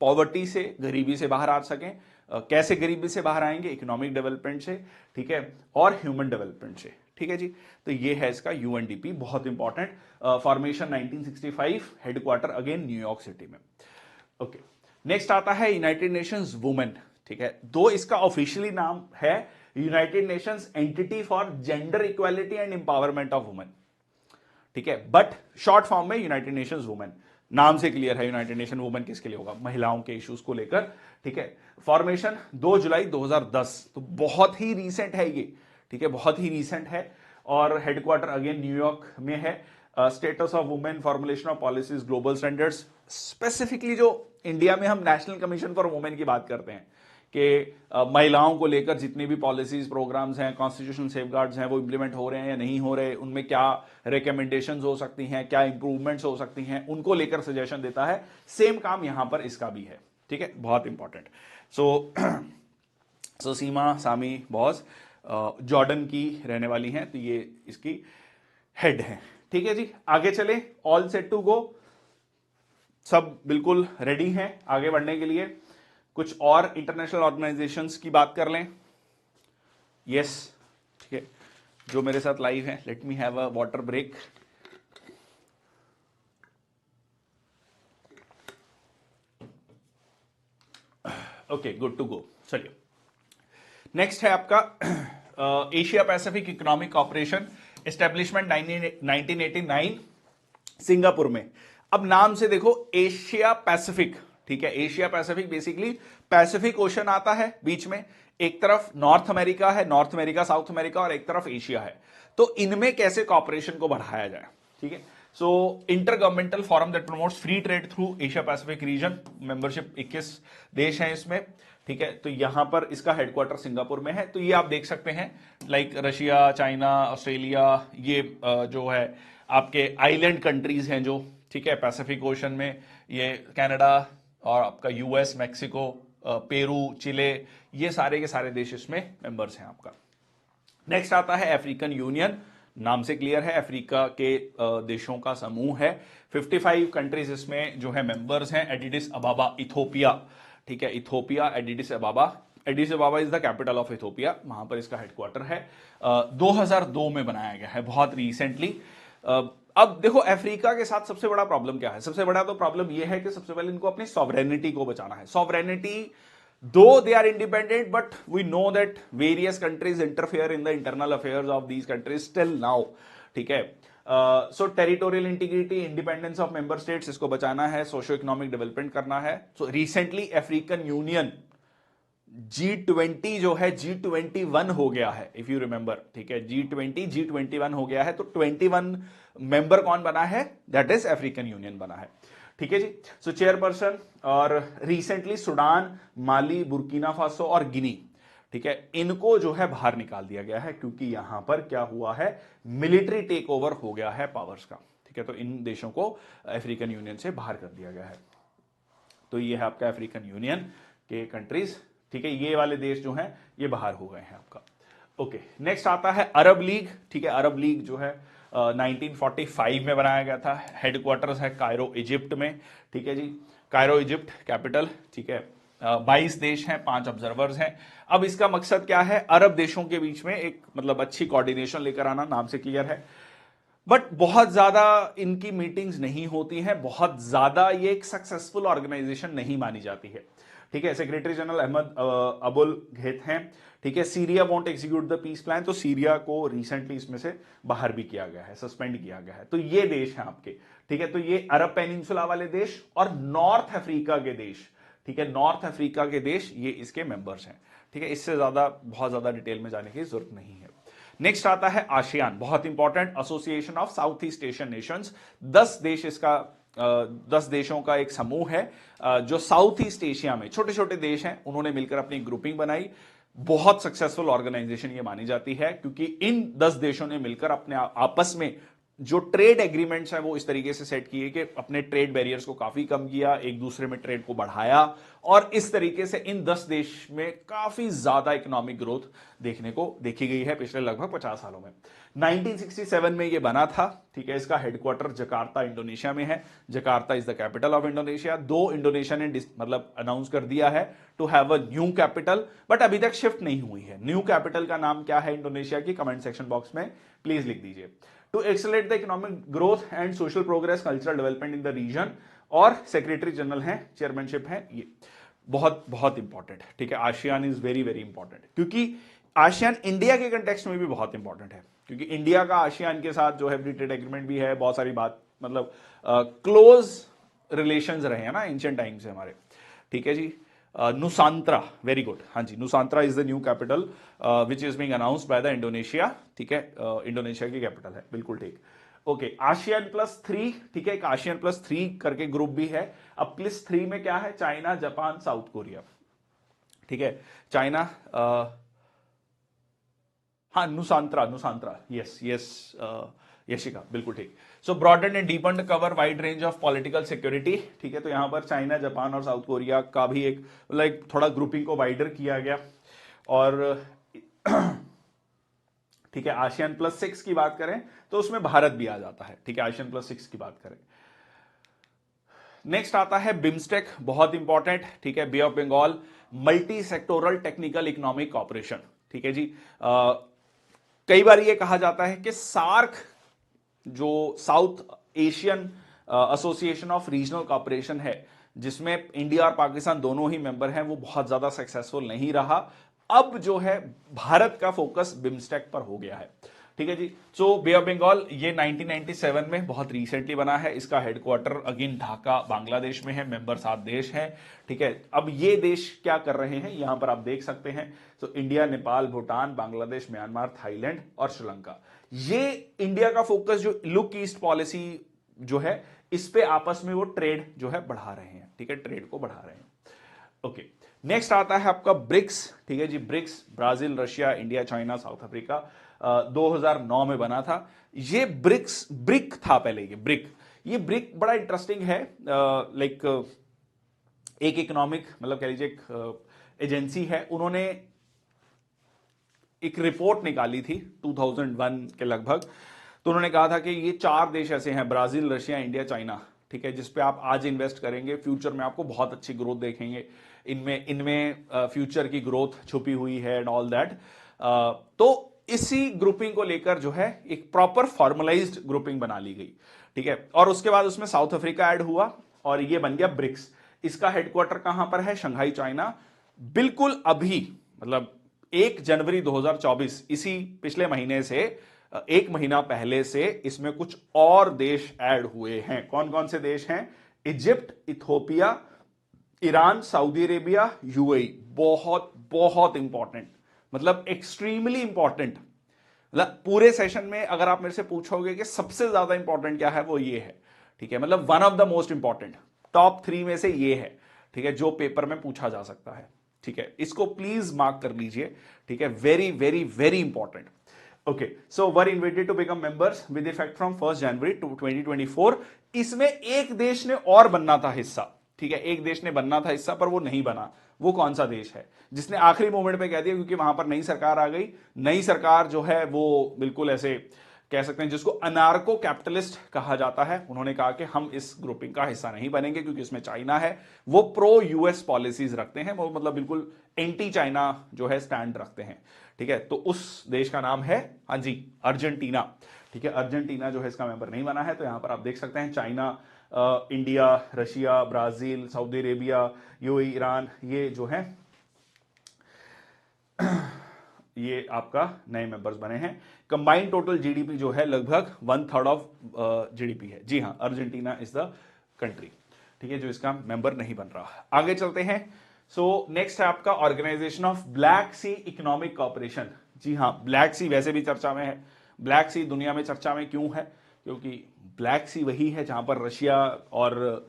पॉवर्टी से, गरीबी से बाहर आ सकें। कैसे गरीबी से बाहर आएंगे? इकोनॉमिक डेवलपमेंट से, ठीक है, और ह्यूमन डेवलपमेंट से, ठीक है जी। तो ये है इसका यूएनडीपी, बहुत important. Formation 1965, headquarter again New York city में। ओके, नेक्स्ट आता है यूनाइटेड नेशंस वुमेन, ठीक है। दो इसका ऑफिशियली नाम है United Nations entity for gender equality and empowerment of women, ठीक है, बट शॉर्ट फॉर्म में यूनाइटेड नेशंस वुमेन। नाम से क्लियर है यूनाइटेड नेशन वुमेन किसके लिए होगा? महिलाओं के इश्यूज को लेकर, ठीक है। फॉर्मेशन 2 जुलाई 2010, तो बहुत ही रीसेंट है ये, ठीक है, बहुत ही रीसेंट है। और हेडक्वार्टर अगेन न्यूयॉर्क में है। Status of women, formulation of policies, global standards. Specifically जो इंडिया में हम नेशनल कमीशन फॉर वुमेन की बात करते हैं कि महिलाओं को लेकर जितनी भी पॉलिसीज, प्रोग्राम्स हैं, कॉन्स्टिट्यूशनल सेफगार्ड्स हैं, वो इंप्लीमेंट हो रहे हैं या नहीं हो रहे, उनमें क्या रिकमेंडेशंस हो सकती हैं, क्या इंप्रूवमेंट्स हो सकती हैं, उनको लेकर सजेशन देता है। सेम काम यहां पर इसका भी है, ठीक है, बहुत इंपॉर्टेंट। सो सीमा सामी बॉस जॉर्डन की रहने वाली हैं, तो ये इसकी हेड है, ठीक है जी। आगे चले, ऑल सेट टू गो, सब बिल्कुल रेडी हैं आगे बढ़ने के लिए। कुछ और इंटरनेशनल ऑर्गेनाइजेशंस की बात कर लें। यस, ठीक है, जो मेरे साथ लाइव है, let me have a water break. Okay, good to go. चलिए, नेक्स्ट है आपका Asia Pacific Economic Corporation, establishment 1989 Singapore में। अब नाम से देखो, एशिया पैसिफिक, ठीक है। Asia Pacific basically Pacific Ocean आता है बीच में, एक तरफ नॉर्थ अमेरिका है, नॉर्थ अमेरिका, साउथ अमेरिका, और एक तरफ एशिया है। तो इनमें कैसे कॉर्पोरेशन को बढ़ाया जाए, ठीक है। So inter governmental forum that promotes free trade through Asia Pacific region, membership 21 देश हैं इसमें, ठीक है। तो यहां पर इसका हेडक्वार्टर सिंगापुर में है। तो ये आप देख सकते हैं, लाइक रशिया, चाइना, ऑस्ट्रेलिया, ये जो है आपके आइलैंड कंट्रीज हैं जो, ठीक है, पैसिफिक ओशन में, ये कनाडा और आपका यूएस, मैक्सिको, पेरू, चिले, ये सारे के सारे देश इसमें मेंबर्स हैं आपका। नेक्स्ट आता है अफ्रीकन यूनियन, नाम से क्लियर है, अफ्रीका के देशों का समूह है। 55 कंट्रीज इसमें जो है मेंबर्स हैं। एडिडिस अबाबा इथोपिया, ठीक है, Ethiopia, Addis Ababa. Addis Ababa is the capital of Ethiopia, वहां पर इसका हेडक्वार्टर है। 2002 में बनाया गया है, बहुत रिसेंटली। अब देखो, अफ्रीका के साथ सबसे बड़ा प्रॉब्लम क्या है? सबसे बड़ा तो प्रॉब्लम यह है कि सबसे पहले इनको अपनी सॉवरेनिटी को बचाना है। Sovereignty, though they are independent, but we know that various countries interfere in the internal affairs of these countries still now, ठीक है। So territorial integrity, independence of member states, इसको बचाना है, सोशो इकोनॉमिक डेवलपमेंट करना है। So recently African union G20 जो है G21 हो गया है, इफ यू रिमेंबर, ठीक है। G20 G21 हो गया है, तो 21 मेंबर कौन बना है? दैट इज अफ्रीकन यूनियन बना है, ठीक है जी। सो चेयरपर्सन, और रिसेंटली सुडान, माली, बुर्किना फासो और गिनी, ठीक है, इनको जो है बाहर निकाल दिया गया है, क्योंकि यहां पर क्या हुआ है? मिलिट्री टेक ओवर हो गया है पावर्स का, ठीक है। तो इन देशों को अफ्रीकन यूनियन से बाहर कर दिया गया है। तो ये है आपका अफ्रीकन यूनियन के कंट्रीज, ठीक है। ये वाले देश जो हैं ये बाहर हो गए हैं आपका। ओके, नेक्स्ट आता है अरब लीग, ठीक है। अरब लीग जो है 1945 में बनाया गया था। हेडक्वार्टर्स है कायरो, इजिप्ट में, ठीक है जी। कायरो इजिप्ट कैपिटल, ठीक है। 22 देश हैं, 5 ऑब्जर्वर्स हैं। अब इसका मकसद क्या है? अरब देशों के बीच में एक मतलब अच्छी कोऑर्डिनेशन लेकर आना, नाम से क्लियर है। बट बहुत ज्यादा इनकी मीटिंग्स नहीं होती हैं, बहुत ज्यादा ये एक सक्सेसफुल ऑर्गेनाइजेशन नहीं मानी जाती है, ठीक है। सेक्रेटरी जनरल अहमद अबुल घेत हैं, ठीक है। Syria won't execute the peace plan, तो सीरिया को रिसेंटली इसमें से बाहर भी किया गया है, सस्पेंड किया गया है। तो ये देश हैं आपके, ठीक है। तो ये अरब पेनिनसुला वाले देश और नॉर्थ अफ्रीका के देश, ठीक है, नॉर्थ अफ्रीका के देश, ये इसके मेंबर्स हैं, ठीक है। इससे ज्यादा बहुत ज्यादा डिटेल में जाने की जरूरत नहीं है। नेक्स्ट आता है आसियान, बहुत important, association of south east Asian Nations. 10 देश इसका 10 देशों का एक समूह है, जो साउथ ईस्ट एशिया में छोटे छोटे देश हैं, उन्होंने मिलकर अपनी ग्रुपिंग बनाई। बहुत सक्सेसफुल ऑर्गेनाइजेशन ये मानी जाती है, क्योंकि इन 10 देशों ने मिलकर अपने आपस में जो ट्रेड एग्रीमेंट्स हैं वो इस तरीके से सेट किए कि अपने ट्रेड बैरियर्स को काफी कम किया, एक दूसरे में ट्रेड को बढ़ाया, और इस तरीके से इन 10 देश में काफी ज्यादा इकोनॉमिक ग्रोथ देखी गई है पिछले लगभग 50 सालों में। 1967 में ये बना था, ठीक है। इसका हेडक्वार्टर जकार्ता इंडोनेशिया में है। Jakarta is the capital of Indonesia. Though Indonesia ने मतलब अनाउंस कर दिया है to have a new capital, but अभी तक शिफ्ट नहीं हुई है। न्यू कैपिटल का नाम क्या है इंडोनेशिया की, कमेंट सेक्शन बॉक्स में प्लीज लिख दीजिए। To accelerate the economic growth and social progress, cultural development in the region, और सेक्रेटरी जनरल है, चेयरमैनशिप है, ये बहुत बहुत इंपॉर्टेंट है, ठीक है। ASEAN is very very important, क्योंकि आसियान इंडिया के कंटेक्स्ट में भी बहुत इंपॉर्टेंट है, क्योंकि इंडिया का आसियान के साथ जो है फ्री ट्रेड एग्रीमेंट भी है, बहुत सारी बात, मतलब क्लोज रिलेशंस रहे हैं ना एंशिएंट टाइम से हमारे, ठीक है जी। नुसांत्रा, वेरी गुड, हाँ जी, Nusantara is the new capital which is being announced by the Indonesia, ठीक है। इंडोनेशिया की कैपिटल है, बिल्कुल ठीक। ओके, ASEAN+3, ठीक है, एक ASEAN+3 करके ग्रुप भी है। अब +3 में क्या है, चाइना, जापान, साउथ कोरिया, ठीक है। चाइना, हाँ, नुसांत्रा, यस यस, यशिका, बिल्कुल ठीक। So broadened and deepened cover wide range of political security, ठीक है। तो यहां पर चाइना, जापान और साउथ कोरिया का भी एक लाइक थोड़ा ग्रुपिंग को वाइडर किया गया। और ठीक है, ASEAN+6 की बात करें तो उसमें भारत भी आ जाता है, ठीक है, ASEAN+6 की बात करें। नेक्स्ट आता है बिम्स्टेक, बहुत इंपॉर्टेंट, ठीक है। Bay of Bengal multi sectoral technical economic cooperation, ठीक है जी। कई बार यह कहा जाता है कि सार्क, जो South Asian Association of Regional Cooperation है, जिसमें इंडिया और पाकिस्तान दोनों ही मेंबर हैं, वो बहुत ज्यादा सक्सेसफुल नहीं रहा। अब जो है भारत का फोकस बिम्स्टेक पर हो गया है, ठीक है जी। सो बे ऑफ बंगाल ये 1997 में बहुत रिसेंटली बना है। इसका हेडक्वार्टर अगेन ढाका बांग्लादेश में है। मेंबर 7 देश हैं, ठीक है। अब ये देश क्या कर रहे हैं यहां पर आप देख सकते हैं। तो India, Nepal, Bhutan, Bangladesh, Myanmar, Thailand और श्रीलंका, ये इंडिया का फोकस जो लुक ईस्ट पॉलिसी जो है, इस पे आपस में वो ट्रेड जो है बढ़ा रहे हैं, ठीक है, ट्रेड को बढ़ा रहे हैं। ओके, नेक्स्ट आता है आपका ब्रिक्स, ठीक है जी। BRICS, Brazil, Russia, India, China, South Africa, 2009 में बना था। ये ब्रिक था पहले, ये ब्रिक बड़ा इंटरेस्टिंग है। लाइक एक इकोनॉमिक, मतलब कह लीजिए एक एजेंसी है, उन्होंने एक रिपोर्ट निकाली थी 2001 के लगभग। तो उन्होंने कहा था कि ये 4 देश ऐसे हैं, ब्राजील, रशिया, इंडिया, चाइना, ठीक है, जिसपे आप आज इन्वेस्ट करेंगे, फ्यूचर में आपको बहुत अच्छी ग्रोथ देखेंगे। इनमें फ्यूचर की ग्रोथ छुपी हुई है एंड ऑल दैट। तो इसी ग्रुपिंग को लेकर जो है एक प्रॉपर फॉर्मलाइज्ड ग्रुपिंग बना ली गई, ठीक है। और उसके बाद उसमें साउथ अफ्रीका ऐड हुआ और ये बन गया ब्रिक्स। इसका हेडक्वार्टर कहां पर है, शंघाई, चाइना। बिल्कुल अभी, मतलब 1 जनवरी 2024, इसी पिछले महीने से 1 महीना पहले से इसमें कुछ और देश ऐड हुए हैं। कौन कौन से देश हैं, Egypt, Ethiopia, Iran, Saudi Arabia, UAE. बहुत बहुत इंपॉर्टेंट, मतलब एक्सट्रीमली इंपॉर्टेंट। मतलब पूरे सेशन में अगर आप मेरे से पूछोगे कि सबसे ज्यादा इंपॉर्टेंट क्या है, वो ये है, ठीक है। मतलब one of the most important, top 3 में से ये है, ठीक है, जो पेपर में पूछा जा सकता है, ठीक है। इसको प्लीज मार्क कर लीजिए, ठीक है, very very very important. Okay, so were invited to become members with effect from 1 January 2024। इसमें एक देश ने और बनना था हिस्सा, ठीक है, एक देश ने बनना था हिस्सा, पर वो नहीं बना। वो कौन सा देश है जिसने आखिरी मोमेंट पे कह दिया, क्योंकि वहां पर नई सरकार आ गई। नई सरकार जो है वो बिल्कुल ऐसे कह सकते हैं जिसको अनार्को कैपिटलिस्ट कहा जाता है। उन्होंने कहा कि हम इस ग्रुपिंग का हिस्सा नहीं बनेंगे, क्योंकि इसमें चाइना है। वो प्रो यूएस पॉलिसीज रखते हैं, वो मतलब बिल्कुल एंटी चाइना जो है स्टैंड रखते हैं, ठीक है। तो उस देश का नाम है, हाँ जी, अर्जेंटीना, ठीक है। अर्जेंटीना जो है इसका मेंबर नहीं बना है। तो यहां पर आप देख सकते हैं China, India, Russia, Brazil, Saudi Arabia, UAE, Iran, ये जो है ये आपका नए मेंबर्स बने हैं। कंबाइंड टोटल जीडीपी जो है लगभग 1/3 ऑफ जीडीपी है। जी हाँ, अर्जेंटीना इज द कंट्री, ठीक है, जो इसका मेंबर नहीं बन रहा। आगे चलते हैं। सो नेक्स्ट है आपका organisation of black sea economic cooperation. जी हाँ, ब्लैक सी वैसे भी चर्चा में है। ब्लैक सी दुनिया में चर्चा में क्यों है, क्योंकि ब्लैक सी वही है जहां पर रशिया और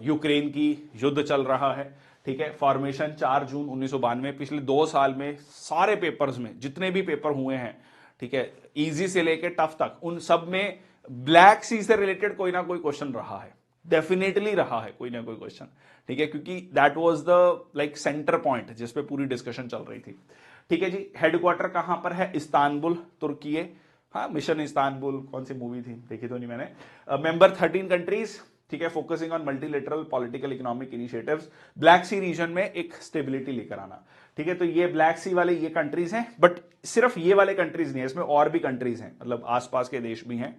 यूक्रेन की युद्ध चल रहा है, ठीक है। फॉर्मेशन 4 जून 1992। पिछले 2 साल में सारे पेपर्स में जितने भी पेपर हुए हैं, ठीक है, इजी से लेके टफ तक, उन सब में ब्लैक सी से रिलेटेड कोई ना कोई क्वेश्चन रहा है, डेफिनेटली रहा है कोई ना कोई क्वेश्चन, ठीक है, क्योंकि that was the like centre point जिस पे पूरी डिस्कशन चल रही थी। ठीक है जी, हेडक्वार्टर कहां पर है? इस्तांबुल, तुर्की। हाँ, मिशन इस्तांबुल कौन सी मूवी थी, देखी तो नहीं मैंने। मेंबर 13 कंट्रीज, ठीक है, focusing on multilateral political economic initiatives, Black Sea region में एक स्टेबिलिटी लेकर आना। ठीक है, तो ये ब्लैक सी वाले ये कंट्रीज हैं, बट सिर्फ ये वाले कंट्रीज नहीं है, इसमें और भी कंट्रीज हैं, मतलब आसपास के देश भी हैं।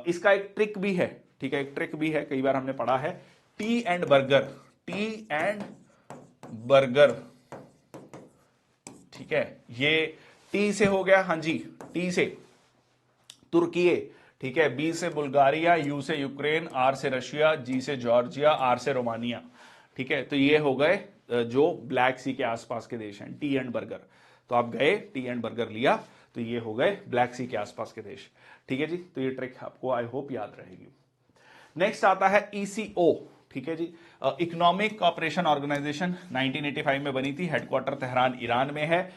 इसका एक ट्रिक भी है, ठीक है, एक ट्रिक भी है, कई बार हमने पढ़ा है, T and burger, T and burger, ठीक है, ये टी से हो गया, हाँ जी, टी से तुर्की, ठीक है, बी से बुल्गारिया, यू से यूक्रेन, आर से रशिया, जी से जॉर्जिया, आर से रोमानिया। ठीक है, तो ये हो गए जो ब्लैक सी के आसपास के देश हैं, टी एंड बर्गर। तो आप गए, टी एंड बर्गर लिया, तो ये हो गए ब्लैक सी के आसपास के देश। ठीक है जी, तो ये ट्रिक आपको आई होप याद रहेगी। नेक्स्ट आता है ईसीओ, ठीक है जी, इकोनॉमिक कॉपरेशन ऑर्गेनाइजेशन, 1985 में बनी थी, हेडक्वार्टर तेहरान ईरान में है।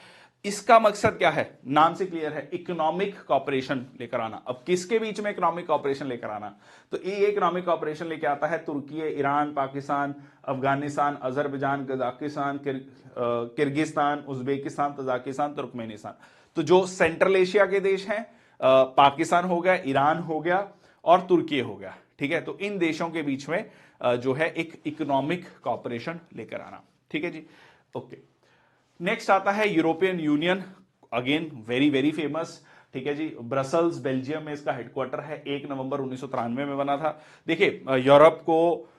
इसका मकसद क्या है? नाम से क्लियर है, इकोनॉमिक कॉपरेशन लेकर आना। अब किसके बीच में इकोनॉमिक कॉपरेशन लेकर आना? तो ये इकोनॉमिक कॉपरेशन लेकर आता है तुर्की, Iran, Pakistan, Afghanistan, Azerbaijan, Kazakhstan, Kyrgyzstan, Uzbekistan, Tajikistan, Turkmenistan. तो जो सेंट्रल एशिया के देश हैं, पाकिस्तान हो गया, ईरान हो गया और तुर्की हो गया। ठीक है, तो इन देशों के बीच में जो है एक इकोनॉमिक कॉपरेशन लेकर आना। ठीक है जी, ओके। नेक्स्ट आता है European union, again very very famous, ठीक है जी, ब्रसल्स बेल्जियम में इसका हेडक्वार्टर है, 1 नवंबर 1993 में बना था। देखिए, यूरोप को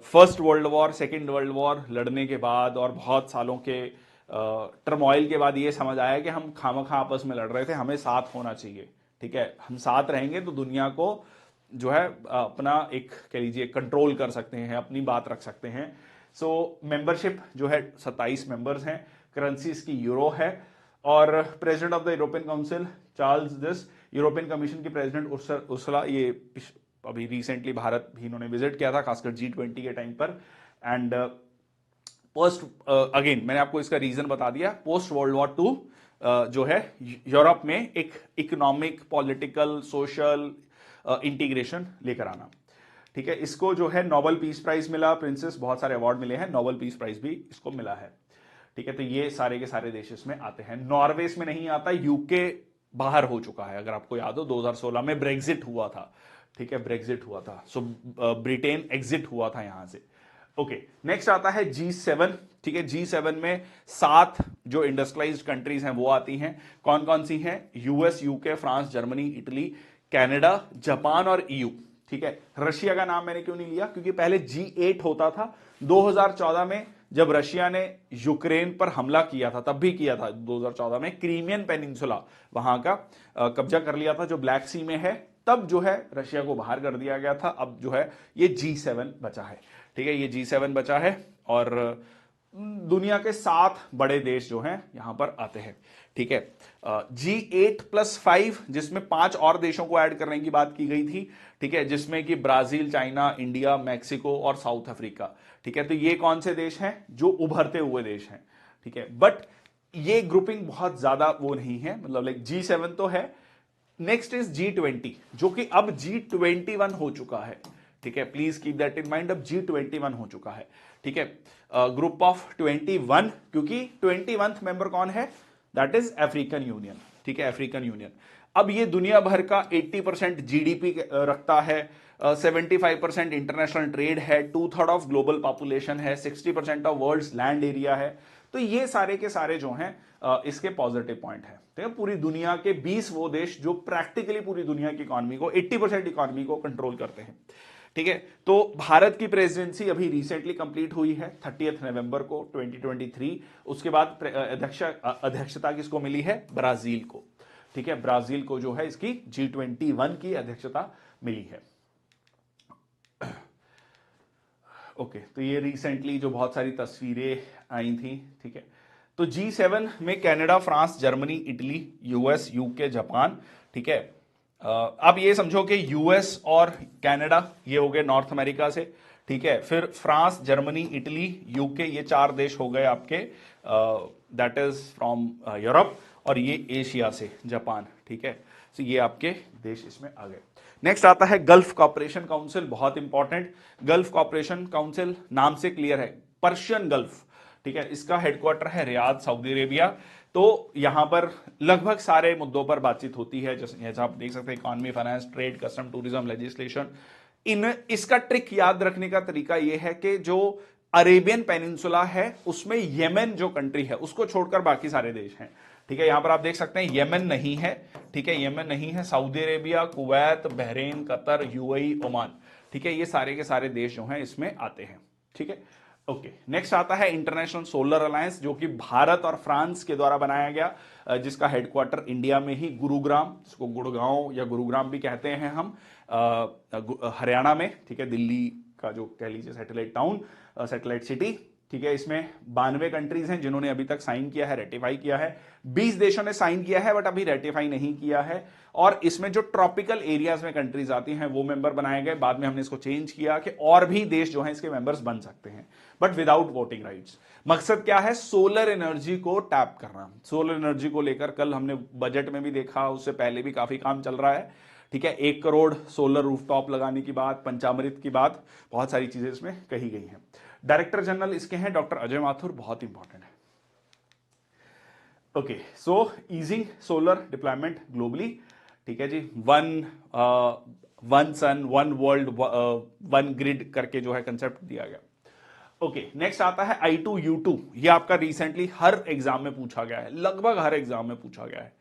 first World war, second world war लड़ने के बाद और बहुत सालों के टर्मोइल के बाद ये समझ आया कि हम खामखा आपस में लड़ रहे थे, हमें साथ होना चाहिए। ठीक है, हम साथ रहेंगे तो दुनिया को जो है अपना एक कह लीजिए कंट्रोल कर सकते हैं, अपनी बात रख सकते हैं। सो मेंबरशिप जो है 27 मेंबर्स हैं, करेंसी इसकी यूरो है, और president of the European council Charles this, European commission की प्रेसिडेंट उर्सुला, ये अभी रिसेंटली भारत भी इन्होंने विजिट किया था, खासकर G20 के टाइम पर। एंड पोस्ट अगेन मैंने आपको इसका रीजन बता दिया, पोस्ट वर्ल्ड वॉर 2 जो है यूरोप में एक इकोनॉमिक, पॉलिटिकल, सोशल इंटीग्रेशन लेकर आना। ठीक है, इसको जो है नोबेल पीस प्राइज मिला, प्रिंसेस, बहुत सारे अवार्ड मिले हैं, नोबेल पीस प्राइज भी इसको मिला है। ठीक है, तो ये सारे के सारे देश इसमें आते हैं। नॉर्वे इसमें नहीं आता, यूके बाहर हो चुका है, अगर आपको याद हो 2016 में ब्रेग्जिट हुआ था। ठीक है, ब्रेग्जिट हुआ था, सो ब्रिटेन एग्जिट हुआ था यहां से। ओके, नेक्स्ट आता है G7। ठीक है, G7 में 7 जो इंडस्ट्रियलाइज्ड कंट्रीज हैं वो आती हैं। कौन कौन सी हैं? US, UK, France, Germany, Italy, Canada, Japan और EU। ठीक है, रशिया का नाम मैंने क्यों नहीं लिया? क्योंकि पहले G8 होता था। 2014 में जब रशिया ने यूक्रेन पर हमला किया था, तब भी किया था 2014 में, क्रीमियन पेनिनसुला वहां का कब्जा कर लिया था जो ब्लैक सी में है, तब जो है रशिया को बाहर कर दिया गया था। अब जो है ये G7 बचा है। ठीक है, ये G7 बचा है, और दुनिया के 7 बड़े देश जो हैं यहां पर आते हैं। ठीक है, G8+5 जिसमें 5 और देशों को ऐड करने की बात की गई थी। ठीक है, जिसमें कि ब्राजील, चाइना, इंडिया, मैक्सिको और साउथ अफ्रीका। ठीक है, तो ये कौन से देश हैं? जो उभरते हुए देश हैं। ठीक है, बट ये ग्रुपिंग बहुत ज्यादा वो नहीं है, मतलब लाइक G7 तो है। नेक्स्ट इज G20, जो कि अब G21 हो चुका है। ठीक है, please keep that in mind, अब G21 हो चुका है। ठीक है, ग्रुप ऑफ 21, क्योंकि 21th मेंबर कौन है? That is African union. ठीक है, अफ्रीकन यूनियन। अब ये दुनिया भर का 80% GDP रखता है, 75% इंटरनेशनल ट्रेड है, 2/3 ऑफ ग्लोबल पॉपुलेशन है, 60% ऑफ वर्ल्ड्स लैंड एरिया है। तो ये सारे के सारे जो हैं इसके पॉजिटिव पॉइंट है। ठीक है, पूरी दुनिया के 20 वो देश जो प्रैक्टिकली पूरी दुनिया की इकोनॉमी को, 80% इकोनॉमी को कंट्रोल करते हैं। ठीक है, तो भारत की प्रेसिडेंसी अभी रिसेंटली कंप्लीट हुई है 30 नवंबर को 2023। उसके बाद अध्यक्षता किसको मिली है? ब्राजील को। ठीक है, ब्राजील को जो है इसकी G21 की अध्यक्षता मिली है। ओके, तो ये रिसेंटली जो बहुत सारी तस्वीरें आई थी। ठीक है, तो G7 में Canada, France, Germany, Italy, US, UK, Japan. ठीक है, अब ये समझो कि यूएस और कनाडा ये हो गए नॉर्थ अमेरिका से। ठीक है, फिर फ्रांस, जर्मनी, इटली, यूके, ये 4 देश हो गए आपके, दैट इज फ्रॉम यूरोप, और ये एशिया से जापान। ठीक है, तो ये आपके देश इसमें आ गए। नेक्स्ट आता है गल्फ कॉपरेशन काउंसिल, बहुत इंपॉर्टेंट। गल्फ कॉपरेशन काउंसिल नाम से क्लियर है, पर्शियन गल्फ, ठीक है। इसका हेडक्वार्टर है रियाद, सऊदी अरेबिया। तो यहां पर लगभग सारे मुद्दों पर बातचीत होती है, जैसे आप देख सकते हैं, economy, finance, trade, custom, tourism, legislation. इसका ट्रिक याद रखने का तरीका यह है कि जो अरेबियन पेनिनसुला है उसमें येमेन जो कंट्री है उसको छोड़कर बाकी सारे देश हैं, ठीक है। यहां पर आप देख सकते हैं येमेन नहीं है, ठीक है, येमेन नहीं है। Saudi Arabia, Kuwait, Bahrain, Qatar, UAE, Oman, ठीक है, ये सारे के सारे देश जो हैं इसमें आते हैं, ठीक है। ओके, नेक्स्ट आता है इंटरनेशनल सोलर अलायंस, जो कि भारत और फ्रांस के द्वारा बनाया गया, जिसका हेडक्वार्टर इंडिया में ही गुरुग्राम, जिसको गुड़गांव या गुरुग्राम भी कहते हैं हम, हरियाणा में, ठीक है, दिल्ली का जो कह लीजिए सैटेलाइट टाउन, सैटेलाइट सिटी, ठीक है। इसमें 92 कंट्रीज हैं जिन्होंने अभी तक साइन किया है, रेटिफाई किया है। 20 देशों ने साइन किया है बट अभी रेटिफाई नहीं किया है। और इसमें जो ट्रॉपिकल एरियाज में कंट्रीज आती हैं वो मेंबर बनाए गए, बाद में हमने इसको चेंज किया कि और भी देश जो हैं इसके मेंबर्स बन सकते हैं, बट विदाउट वोटिंग राइट्स। मकसद क्या है? सोलर एनर्जी को टैप करना। सोलर एनर्जी को लेकर कल हमने बजट में भी देखा, उससे पहले भी काफी काम चल रहा है, ठीक है। 1 करोड़ सोलर रूफटॉप लगाने की बात, पंचामृत की बात, बहुत सारी चीजें इसमें कही गई हैं। डायरेक्टर जनरल इसके हैं डॉक्टर अजय माथुर, बहुत इंपॉर्टेंट है। ओके, सो ईजिंग सोलर डिप्लॉयमेंट ग्लोबली, ठीक है जी। वन सन, वन वर्ल्ड, वन ग्रिड करके जो है कंसेप्ट दिया गया। ओके, नेक्स्ट आता है I2U2। ये आपका रिसेंटली हर एग्जाम में पूछा गया है, लगभग हर एग्जाम में पूछा गया है।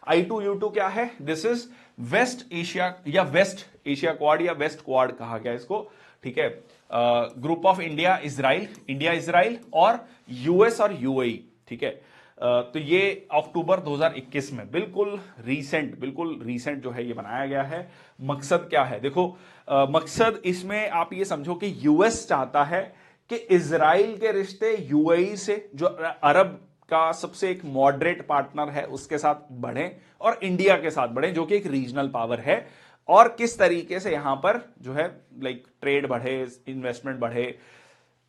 I2U2 क्या है? दिस इज वेस्ट एशिया या वेस्ट एशिया क्वाड या वेस्ट क्वाड कहा गया इसको, ठीक है। Group of India, Israel, India Israel और यूएस और यूएई, ठीक है। तो ये अक्टूबर 2021 में बिल्कुल रीसेंट जो है ये बनाया गया है। मकसद क्या है? देखो, मकसद इसमें आप ये समझो कि यूएस चाहता है कि इजराइल के रिश्ते यूएई से, जो अरब का सबसे एक मॉडरेट पार्टनर है, उसके साथ बढ़े और इंडिया के साथ बढ़े, जो कि एक रीजनल पावर है। और किस तरीके से यहां पर जो है लाइक ट्रेड बढ़े, इन्वेस्टमेंट बढ़े,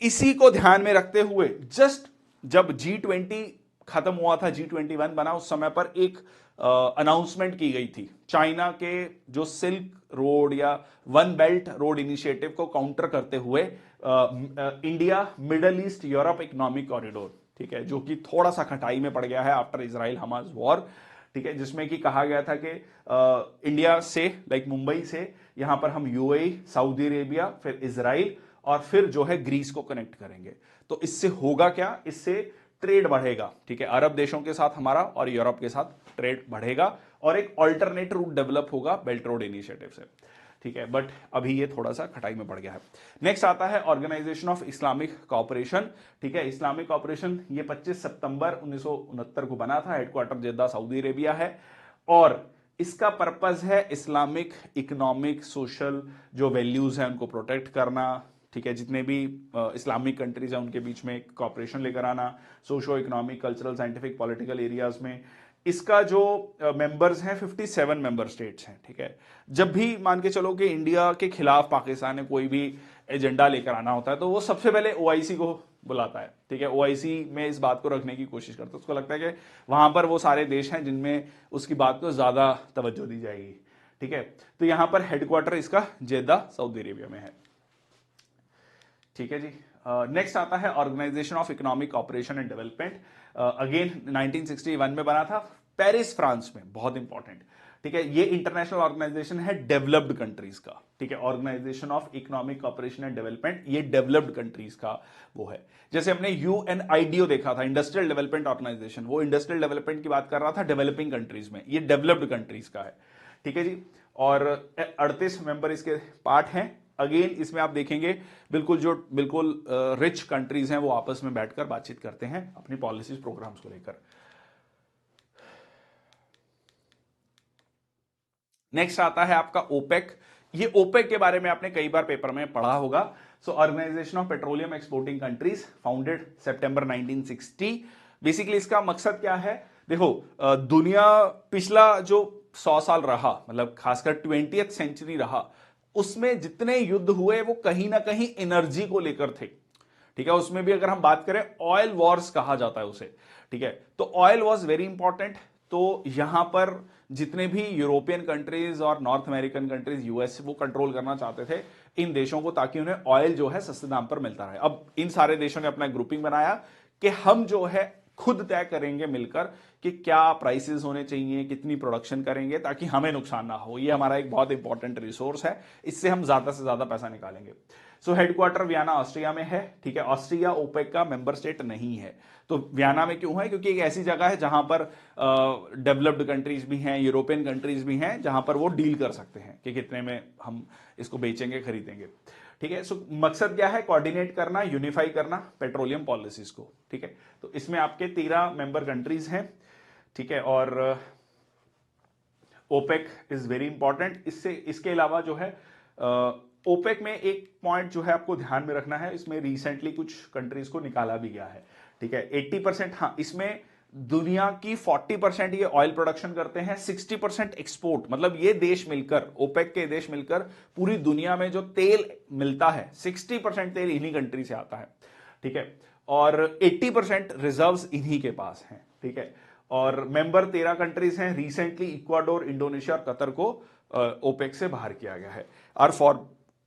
इसी को ध्यान में रखते हुए जस्ट जब G20 खत्म हुआ था, G21 बना, उस समय पर एक अनाउंसमेंट की गई थी। चाइना के जो सिल्क रोड या वन बेल्ट रोड इनिशिएटिव को काउंटर करते हुए India middle east Europe economic corridor, ठीक है, जो कि थोड़ा सा खटाई में पड़ गया है आफ्टर इजराइल हमास वॉर, ठीक है, जिसमें कि कहा गया था कि इंडिया से लाइक मुंबई से यहां पर हम यूएई, सऊदी अरेबिया, फिर इजराइल और फिर जो है ग्रीस को कनेक्ट करेंगे। तो इससे होगा क्या? इससे ट्रेड बढ़ेगा, ठीक है, अरब देशों के साथ हमारा और यूरोप के साथ ट्रेड बढ़ेगा और एक ऑल्टरनेट रूट डेवलप होगा बेल्ट रोड इनिशिएटिव से, ठीक है। बट अभी ये थोड़ा सा खटाई में पड़ गया है। नेक्स्ट आता है ऑर्गेनाइजेशन ऑफ इस्लामिक कॉपरेशन, ठीक है। इस्लामिक कॉपरेशन ये 25 सितंबर 1969 को बना था, हेडक्वार्टर जेद्दा सऊदी अरेबिया है और इसका पर्पस है इस्लामिक इकोनॉमिक सोशल जो वैल्यूज हैं उनको प्रोटेक्ट करना, ठीक है। जितने भी इस्लामिक कंट्रीज हैं उनके बीच में कॉपरेशन लेकर आना, socio economic, cultural, scientific, political areas में। इसका जो मेंबर्स हैं 57 मेंबर स्टेट्स हैं, ठीक है। जब भी मान के चलो कि इंडिया के खिलाफ पाकिस्तान ने कोई भी एजेंडा लेकर आना होता है तो वो सबसे पहले ओआईसी को बुलाता है, ठीक है। ओआईसी में इस बात को रखने की कोशिश करता है, उसको लगता है कि वहां पर वो सारे देश हैं जिनमें उसकी बात को ज्यादा तवज्जो दी जाएगी, ठीक है। तो यहां पर हेडक्वार्टर इसका जेद्दा सऊदी अरेबिया में है, ठीक है जी। नेक्स्ट आता है Organisation of Economic Cooperation and Development, again 1961 में बना था, पेरिस फ्रांस में, बहुत इंपॉर्टेंट, ठीक है। ये इंटरनेशनल ऑर्गेनाइजेशन है डेवलप्ड कंट्रीज का, ठीक है। Organisation of Economic Cooperation and Development, ये डेवलप्ड कंट्रीज का वो है। जैसे हमने UNIDO देखा था, इंडस्ट्रियल डेवलपमेंट ऑर्गेनाइजेशन, वो इंडस्ट्रियल डेवलपमेंट की बात कर रहा था डेवलपिंग कंट्रीज में, ये डेवलप्ड कंट्रीज का है, ठीक है जी। और 38 मेंबर इसके पार्ट हैं। अगेन इसमें आप देखेंगे बिल्कुल रिच कंट्रीज हैं वो आपस में बैठकर बातचीत करते हैं अपनी पॉलिसीज प्रोग्राम्स को लेकर। नेक्स्ट आता है आपका ओपेक। ये ओपेक के बारे में आपने कई बार पेपर में पढ़ा होगा। So organisation of petroleum exporting countries, founded September 1960। Basically इसका मकसद क्या है? देखो, दुनिया पिछला जो 100 साल रहा, मतलब खासकर 20th सेंचुरी रहा, उसमें जितने युद्ध हुए वो कहीं ना कहीं एनर्जी को लेकर थे, ठीक है। उसमें भी अगर हम बात करें ऑयल वॉर्स कहा जाता है उसे, ठीक है। तो ऑयल वॉज वेरी इंपॉर्टेंट, तो यहां पर जितने भी यूरोपियन कंट्रीज और नॉर्थ अमेरिकन कंट्रीज, यूएस, वो कंट्रोल करना चाहते थे इन देशों को, ताकि उन्हें ऑयल जो है सस्ते दाम पर मिलता रहे। अब इन सारे देशों ने अपना ग्रुपिंग बनाया कि हम जो है खुद तय करेंगे मिलकर कि क्या प्राइसेस होने चाहिए, कितनी प्रोडक्शन करेंगे, ताकि हमें नुकसान ना हो। ये हमारा एक बहुत इंपॉर्टेंट रिसोर्स है, इससे हम ज्यादा से ज्यादा पैसा निकालेंगे। सो हेडक्वार्टर वियना ऑस्ट्रिया में है, ठीक है। ऑस्ट्रिया ओपेक का मेंबर स्टेट नहीं है। तो वियना में क्यों है? क्योंकि एक ऐसी जगह है जहां पर डेवलप्ड कंट्रीज भी हैं, यूरोपियन कंट्रीज भी हैं, जहां पर वो डील कर सकते हैं कि कितने में हम इसको बेचेंगे, खरीदेंगे, ठीक है। सो मकसद क्या है? कोऑर्डिनेट करना, यूनिफाई करना पेट्रोलियम पॉलिसीज को, ठीक है। तो इसमें आपके 13 मेंबर कंट्रीज हैं, ठीक है। और ओपेक इज वेरी इंपॉर्टेंट। इससे इसके अलावा जो है ओपेक में एक पॉइंट जो है आपको ध्यान में रखना है, इसमें रिसेंटली कुछ कंट्रीज को निकाला भी गया है, ठीक है। 80%, हाँ, इसमें दुनिया की 40% ये ऑयल प्रोडक्शन करते हैं, 60% एक्सपोर्ट। मतलब ये देश मिलकर, ओपेक के देश मिलकर पूरी दुनिया में जो तेल मिलता है 60% तेल इन्हीं कंट्री से आता है, ठीक है। और 80% रिजर्व्स इन्हीं के पास हैं, ठीक है। और मेंबर 13 कंट्रीज हैं। रिसेंटली इक्वाडोर, इंडोनेशिया और कतर को ओपेक से बाहर किया गया है, और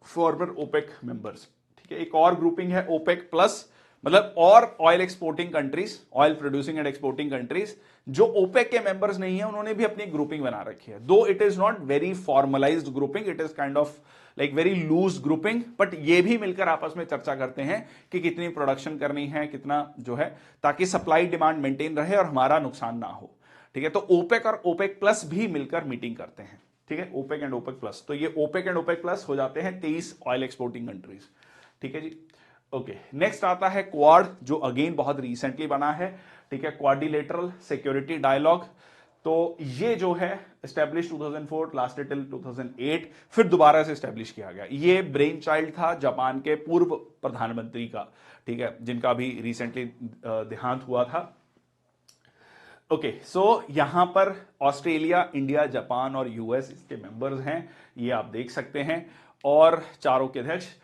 फॉर्मर ओपेक मेंबर्स, ठीक है। एक और ग्रुपिंग है ओपेक प्लस, मतलब और oil exporting countries, oil producing and exporting countries जो ओपेक के मेंबर्स नहीं है, उन्होंने भी अपनी ग्रुपिंग बना रखी है। Though it is not very formalised grouping, it is kind of like very loose grouping, but ये भी मिलकर आपस में चर्चा करते हैं कि कितनी प्रोडक्शन करनी है, कितना जो है, ताकि सप्लाई डिमांड मेंटेन रहे और हमारा नुकसान ना हो, ठीक है। तो ओपेक और ओपेक प्लस भी मिलकर मीटिंग करते हैं, ठीक है। ओपेक एंड ओपेक प्लस, तो ये ओपेक एंड ओपेक प्लस हो जाते हैं 23 ऑयल एक्सपोर्टिंग कंट्रीज, ठीक है जी। ओके, नेक्स्ट आता है क्वाड, जो अगेन बहुत रिसेंटली बना है, ठीक है। क्वाड्रिलेटरल सिक्योरिटी डायलॉग, तो ये जो है एस्टेब्लिश 2004, लास्टेड टिल 2008, फिर दोबारा से एस्टेब्लिश किया गया। ये ब्रेन चाइल्ड था जापान के पूर्व प्रधानमंत्री का, ठीक है, जिनका भी रिसेंटली देहांत हुआ था। ओके, सो यहां पर ऑस्ट्रेलिया, इंडिया, जापान और यूएस इसके मेंबर्स हैं, ये आप देख सकते हैं। और चारों के अध्यक्ष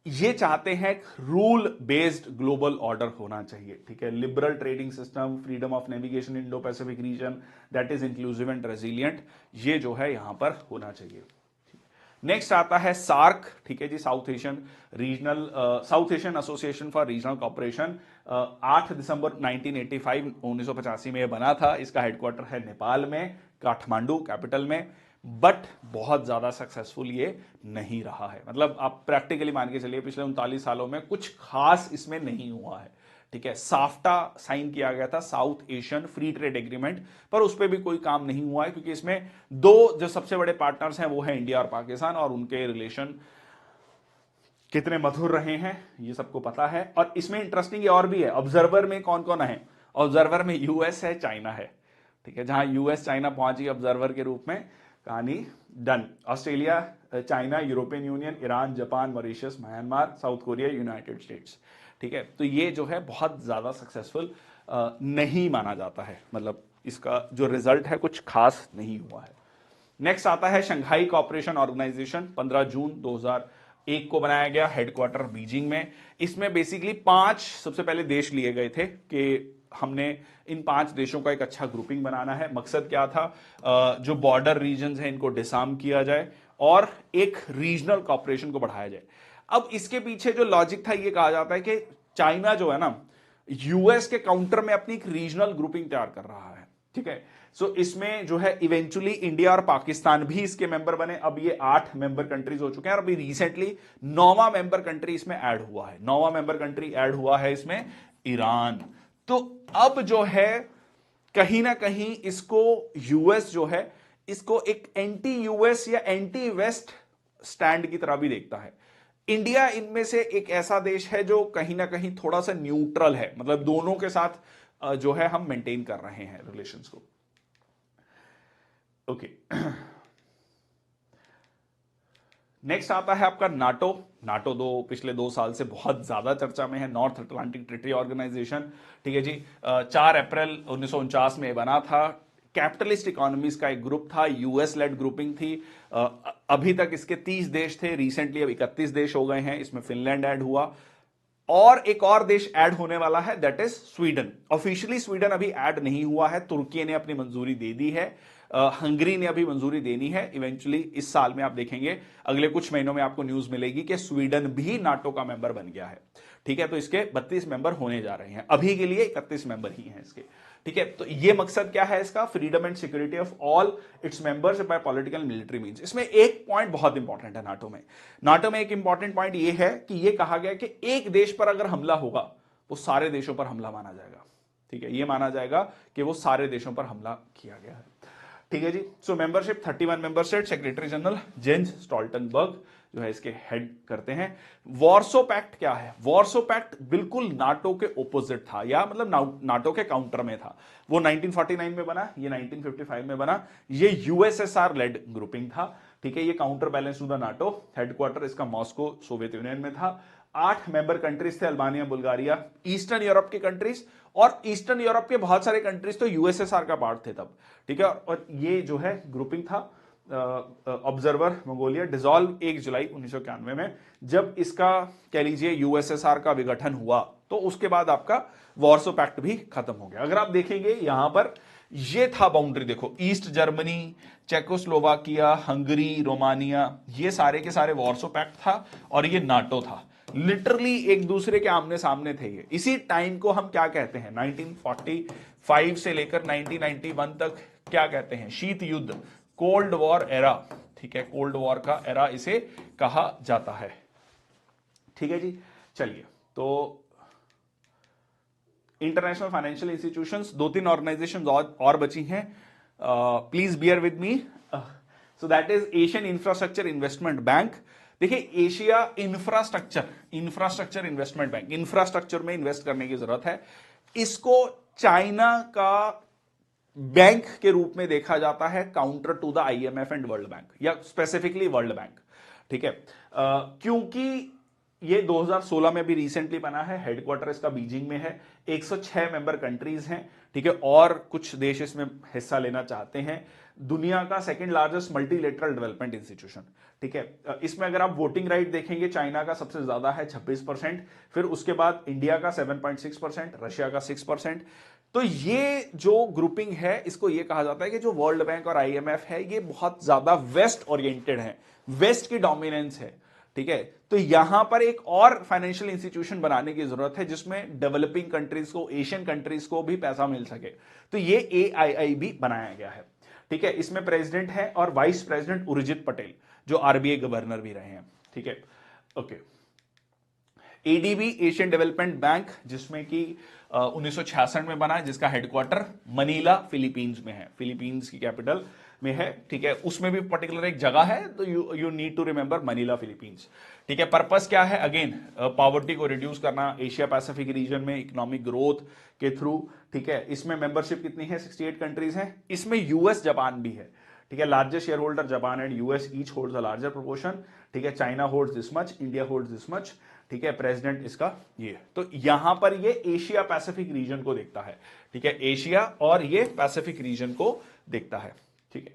ये चाहते हैं रूल बेस्ड ग्लोबल ऑर्डर होना चाहिए, ठीक है। Liberal trading system, freedom of navigation Indo Pacific region that is inclusive and resilient, ये जो है यहां पर होना चाहिए। नेक्स्ट आता है सार्क, ठीक है जी, South Asian association for regional cooperation. 8 दिसंबर 1985 में बना था। इसका हेडक्वार्टर है नेपाल में, काठमांडू कैपिटल में, बट बहुत ज्यादा सक्सेसफुल ये नहीं रहा है। मतलब आप प्रैक्टिकली मान के चलिए पिछले 39 सालों में कुछ खास इसमें नहीं हुआ है, ठीक है। साफ्टा साइन किया गया था, south Asian free trade agreement, पर उस पर भी कोई काम नहीं हुआ है, क्योंकि इसमें दो जो सबसे बड़े पार्टनर्स हैं वो है इंडिया और पाकिस्तान, और उनके रिलेशन कितने मधुर रहे हैं ये सबको पता है। और इसमें इंटरेस्टिंग और भी है, ऑब्जर्वर में कौन कौन है? ऑब्जर्वर में यूएस है, चाइना है, ठीक है। जहां यूएस चाइना पहुंची ऑब्जर्वर के रूप में, कहानी done. Australia, China, European union, Iran, Japan, Mauritius, Myanmar, south Korea, United states, ठीक है। तो ये जो है बहुत ज्यादा सक्सेसफुल नहीं माना जाता है, मतलब इसका जो रिजल्ट है कुछ खास नहीं हुआ है। नेक्स्ट आता है शंघाई कोऑपरेशन ऑर्गेनाइजेशन, 15 जून 2001 को बनाया गया, हेडक्वार्टर बीजिंग में। इसमें बेसिकली 5 सबसे पहले देश लिए गए थे कि हमने इन 5 देशों का एक अच्छा ग्रुपिंग बनाना है। मकसद क्या था? जो बॉर्डर रीजन्स हैं इनको डिसार्म किया जाए और एक रीजनल कॉपरेशन को बढ़ाया जाए। अब इसके पीछे जो लॉजिक था, ये कहा जाता है कि चाइना जो है ना, यूएस के काउंटर में अपनी एक रीजनल ग्रुपिंग तैयार कर रहा है, ठीक है। सो इसमें जो है इवेंचुअली इंडिया और पाकिस्तान भी इसके मेंबर बने। अब ये 8 मेंबर कंट्रीज हो चुके हैं, और अभी रिसेंटली 9वां मेंबर कंट्री इसमें ऐड हुआ है। 9वां मेंबर कंट्री ऐड हुआ है इसमें ईरान। तो अब जो है कहीं ना कहीं इसको यूएस जो है इसको एक एंटी यूएस या एंटी वेस्ट स्टैंड की तरह भी देखता है। इंडिया इनमें से एक ऐसा देश है जो कहीं ना कहीं थोड़ा सा न्यूट्रल है, मतलब दोनों के साथ जो है हम मेंटेन कर रहे हैं रिलेशंस को। ओके, नेक्स्ट आता है आपका नाटो। नाटो पिछले 2 साल से बहुत ज्यादा चर्चा में है, नॉर्थ अटलांटिक ट्रीटी ऑर्गेनाइजेशन, ठीक है जी। 4 अप्रैल 1949 में बना था। कैपिटलिस्ट इकोनॉमीज का एक ग्रुप था, यूएस लेड ग्रुपिंग थी। अभी तक इसके 30 देश थे, रिसेंटली अब 31 देश हो गए हैं, इसमें फिनलैंड ऐड हुआ। और एक और देश ऐड होने वाला है, that is Sweden. Officially Sweden अभी ऐड नहीं हुआ है, तुर्की ने अपनी मंजूरी दे दी है, हंगरी ने अभी मंजूरी देनी है। इवेंचुअली इस साल में आप देखेंगे, अगले कुछ महीनों में आपको न्यूज मिलेगी कि स्वीडन भी नाटो का मेंबर बन गया है। ठीक है, तो इसके 32 मेंबर होने जा रहे हैं, अभी के लिए 31 मेंबर ही हैं इसके। ठीक है, तो ये मकसद क्या है इसका, freedom and security of all its members bye political military means. इसमें एक पॉइंट बहुत इंपॉर्टेंट है नाटो में। नाटो में एक इंपॉर्टेंट पॉइंट ये है कि ये कहा गया कि एक देश पर अगर हमला होगा वो सारे देशों पर हमला माना जाएगा। ठीक है, ये माना जाएगा कि वो सारे देशों पर हमला किया गया है। ठीक है जी। So membership 31 member state, secretary general Jens Stoltenberg जो है इसके हेड करते हैं। वॉर्सो पैक्ट क्या है, वॉर्सो पैक्ट बिल्कुल नाटो के ओपोजिट था, या मतलब नाटो के काउंटर में था। वो 1949 में बना, ये 1955 में बना। ये यूएसएसआर लेड ग्रुपिंग था। ठीक है, ये counter balance to the NATO, headquarter इसका मॉस्को सोवियत यूनियन में था। 8 मेंबर कंट्रीज थे, अल्बानिया, बुल्गारिया, ईस्टर्न यूरोप की कंट्रीज, और ईस्टर्न यूरोप के बहुत सारे कंट्रीज तो यूएसएसआर का पार्ट थे तब। ठीक है, और ये जो है ग्रुपिंग था ऑब्जर्वर मंगोलिया, डिसॉल्व 1 जुलाई 1991 में, जब इसका कह लीजिए यूएसएसआर का विघटन हुआ, तो उसके बाद आपका वॉर्सो पैक्ट भी खत्म हो गया। अगर आप देखेंगे यहां पर ये था बाउंड्री, देखो east Germany, Czechoslovakia, Hungary, Romania, ये सारे के सारे वॉर्सो पैक्ट था और ये नाटो था। लिटरली एक दूसरे के आमने सामने थे ये। इसी टाइम को हम क्या कहते हैं, 1945 से लेकर 1991 तक क्या कहते हैं, शीत युद्ध, कोल्ड वॉर एरा। ठीक है, कोल्ड वॉर का एरा इसे कहा जाता है। ठीक है जी, चलिए, तो इंटरनेशनल फाइनेंशियल इंस्टीट्यूशंस 2-3 ऑर्गेनाइजेशन और बची हैं, please bear with me. So that is Asian infrastructure investment bank. देखिए, Asia infrastructure investment bank, infrastructure में इन्वेस्ट करने की जरूरत है। इसको चाइना का बैंक के रूप में देखा जाता है, counter to the IMF and world bank, या स्पेसिफिकली वर्ल्ड बैंक। ठीक है, क्योंकि ये 2016 में भी रिसेंटली बना है, हेडक्वार्टर इसका बीजिंग में है, 106 मेंबर कंट्रीज हैं। ठीक है, और कुछ देश इसमें हिस्सा लेना चाहते हैं। दुनिया का second largest multilateral development institution. ठीक है, इसमें अगर आप वोटिंग राइट देखेंगे, चाइना का सबसे ज्यादा है 26%, फिर उसके बाद इंडिया का 7.6%, रशिया का 6%। तो ये जो ग्रुपिंग है, इसको ये कहा जाता है कि जो वर्ल्ड बैंक और आईएमएफ है, ये बहुत ज्यादा वेस्ट ओरिएंटेड है, वेस्ट की डोमिनेंस है। ठीक है, तो यहां पर एक और फाइनेंशियल इंस्टीट्यूशन बनाने की जरूरत है जिसमें डेवलपिंग कंट्रीज को, एशियन कंट्रीज को भी पैसा मिल सके। तो ये AIIB बनाया गया है। ठीक है, इसमें प्रेसिडेंट है और वाइस प्रेसिडेंट उर्जित पटेल, जो आरबीआई गवर्नर भी रहे हैं। ठीक है, okay. ADB, Asian development bank, जिसमें कि 1966 में बना है, जिसका हेडक्वार्टर मनीला फिलीपींस में है, फिलीपींस की कैपिटल में है। ठीक है, उसमें भी पर्टिकुलर एक जगह है, तो you need to remember Manila Philippines. ठीक है, पर्पस क्या है, अगेन पॉवर्टी को रिड्यूस करना एशिया पैसिफिक रीजन में इकोनॉमिक ग्रोथ के थ्रू। ठीक है, इसमें मेंबरशिप कितनी है, 68 कंट्रीज हैं। इसमें यूएस, जापान भी है। ठीक है, largest share holder Japan and US each holds a larger proportion. ठीक है, China holds this much, India holds this much. ठीक है, प्रेसिडेंट इसका ये, तो यहां पर ये एशिया पैसिफिक रीजन को देखता है। ठीक है, एशिया और ये पैसिफिक रीजन को देखता है। ठीक है,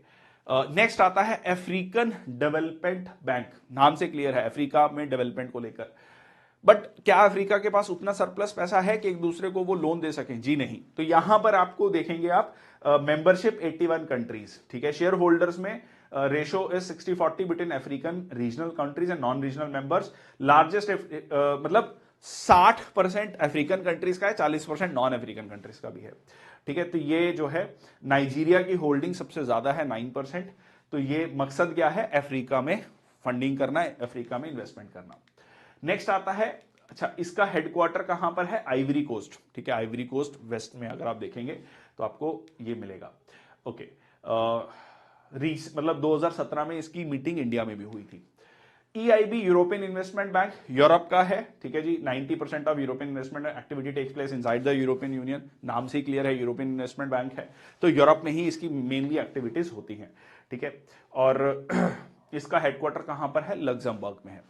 नेक्स्ट आता है अफ्रीकन डेवलपमेंट बैंक। नाम से क्लियर है, अफ्रीका में डेवलपमेंट को लेकर। बट क्या अफ्रीका के पास उतना सरप्लस पैसा है कि एक दूसरे को वो लोन दे सकें? जी नहीं। तो यहां पर आपको देखेंगे आप मेंबरशिप 81 कंट्रीज। ठीक है, शेयर होल्डर्स में ratio is 60-40 between African regional countries and non regional members. Largest मतलब 60% अफ्रीकन कंट्रीज का है, 40% नॉन अफ्रीकन कंट्रीज का भी है। ठीक है, तो ये जो है नाइजीरिया की होल्डिंग सबसे ज्यादा है, 9%। तो ये मकसद क्या है, अफ्रीका में फंडिंग करना है, अफ्रीका में इन्वेस्टमेंट करना। नेक्स्ट आता है, अच्छा इसका हेडक्वार्टर कहां पर है, आइवरी कोस्ट। ठीक है, आइवरी कोस्ट वेस्ट में अगर आप देखेंगे तो आपको ये मिलेगा। ओके, मतलब 2017 में इसकी मीटिंग इंडिया में भी हुई थी। EIB, European investment bank, Europe का है। ठीक है जी, 90% of European investment activity takes place inside the European union. नाम से ही क्लियर है, यूरोपियन इन्वेस्टमेंट बैंक है, तो यूरोप में ही इसकी मेनली एक्टिविटीज होती हैं। ठीक है, और इसका हेडक्वार्टर कहां पर है, लग्जमबर्ग में है।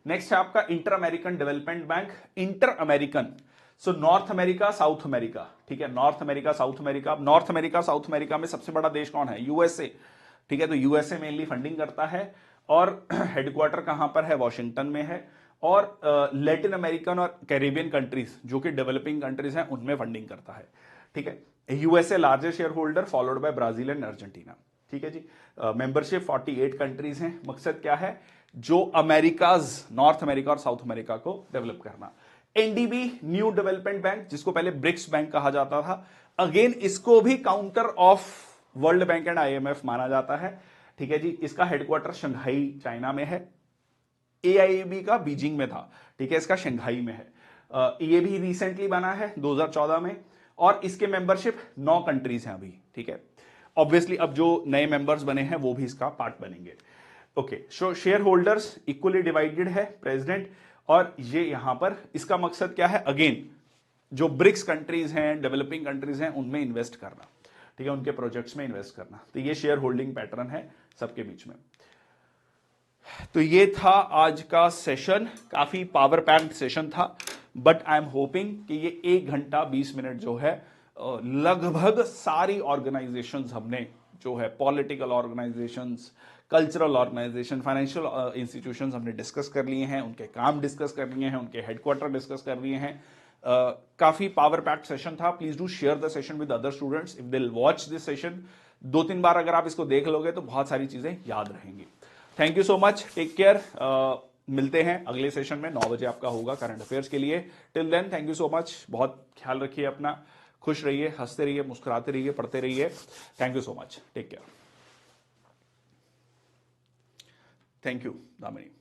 नेक्स्ट है आपका inter American development bank, inter American, so north America, South America. ठीक है, North America, South America. North America, South America में सबसे बड़ा देश कौन है, यूएसए। ठीक है, तो यूएसए मेनली फंडिंग करता है, और हेडक्वार्टर कहां पर है, वॉशिंगटन में है। और लैटिन अमेरिकन और कैरिबियन कंट्रीज जो कि डेवलपिंग कंट्रीज हैं उनमें फंडिंग करता है। ठीक है, USA largest share holder followed by Brazil and Argentina. ठीक है जी, मेंबरशिप 48 कंट्रीज हैं। मकसद क्या है, जो अमेरिकाज, नॉर्थ अमेरिका और साउथ अमेरिका को डेवलप करना। एनडीबी न्यू डेवलपमेंट बैंक, जिसको पहले ब्रिक्स बैंक कहा जाता था, अगेन इसको भी counter of World bank and IMF माना जाता है। ठीक है जी, इसका हेडक्वार्टर शंघाई चाइना में है। एआईबी का बीजिंग में था, ठीक है, इसका शंघाई में है। ये भी रिसेंटली बना है 2014 में, और इसके मेंबरशिप 9 कंट्रीज हैं अभी। ठीक है, ऑब्वियसली अब जो नए मेंबर्स बने हैं वो भी इसका पार्ट बनेंगे। ओके, सो शेयर होल्डर्स इक्वली डिवाइडेड है, प्रेसिडेंट, और ये यहां पर इसका मकसद क्या है, अगेन जो ब्रिक्स कंट्रीज हैं, डेवलपिंग कंट्रीज हैं, उनमें इन्वेस्ट करना। ठीक है, उनके प्रोजेक्ट्स में इन्वेस्ट करना। तो ये शेयर होल्डिंग पैटर्न है सबके बीच में। तो ये था आज का सेशन, काफी पावर पैक्ड सेशन था, बट आई एम होपिंग कि ये 1 घंटा 20 मिनट जो है लगभग सारी ऑर्गेनाइजेशंस हमने, जो है political organisations, cultural organisation, financial institutions हमने डिस्कस कर लिए हैं, उनके काम डिस्कस कर लिए हैं, उनके हेडक्वार्टर डिस्कस कर लिए हैं। काफी पावर पैक्ड सेशन था। Please do share the session with other students if they will watch this session. 2-3 बार अगर आप इसको देख लोगे तो बहुत सारी चीजें याद रहेंगी। Thank you so much, take care. मिलते हैं अगले सेशन में, 9 बजे आपका होगा करंट अफेयर्स के लिए। Till then thank you so much, बहुत ख्याल रखिए अपना, खुश रहिए, हंसते रहिए, मुस्कुराते रहिए, पढ़ते रहिए। Thank you so much, take care. Thank you Damini.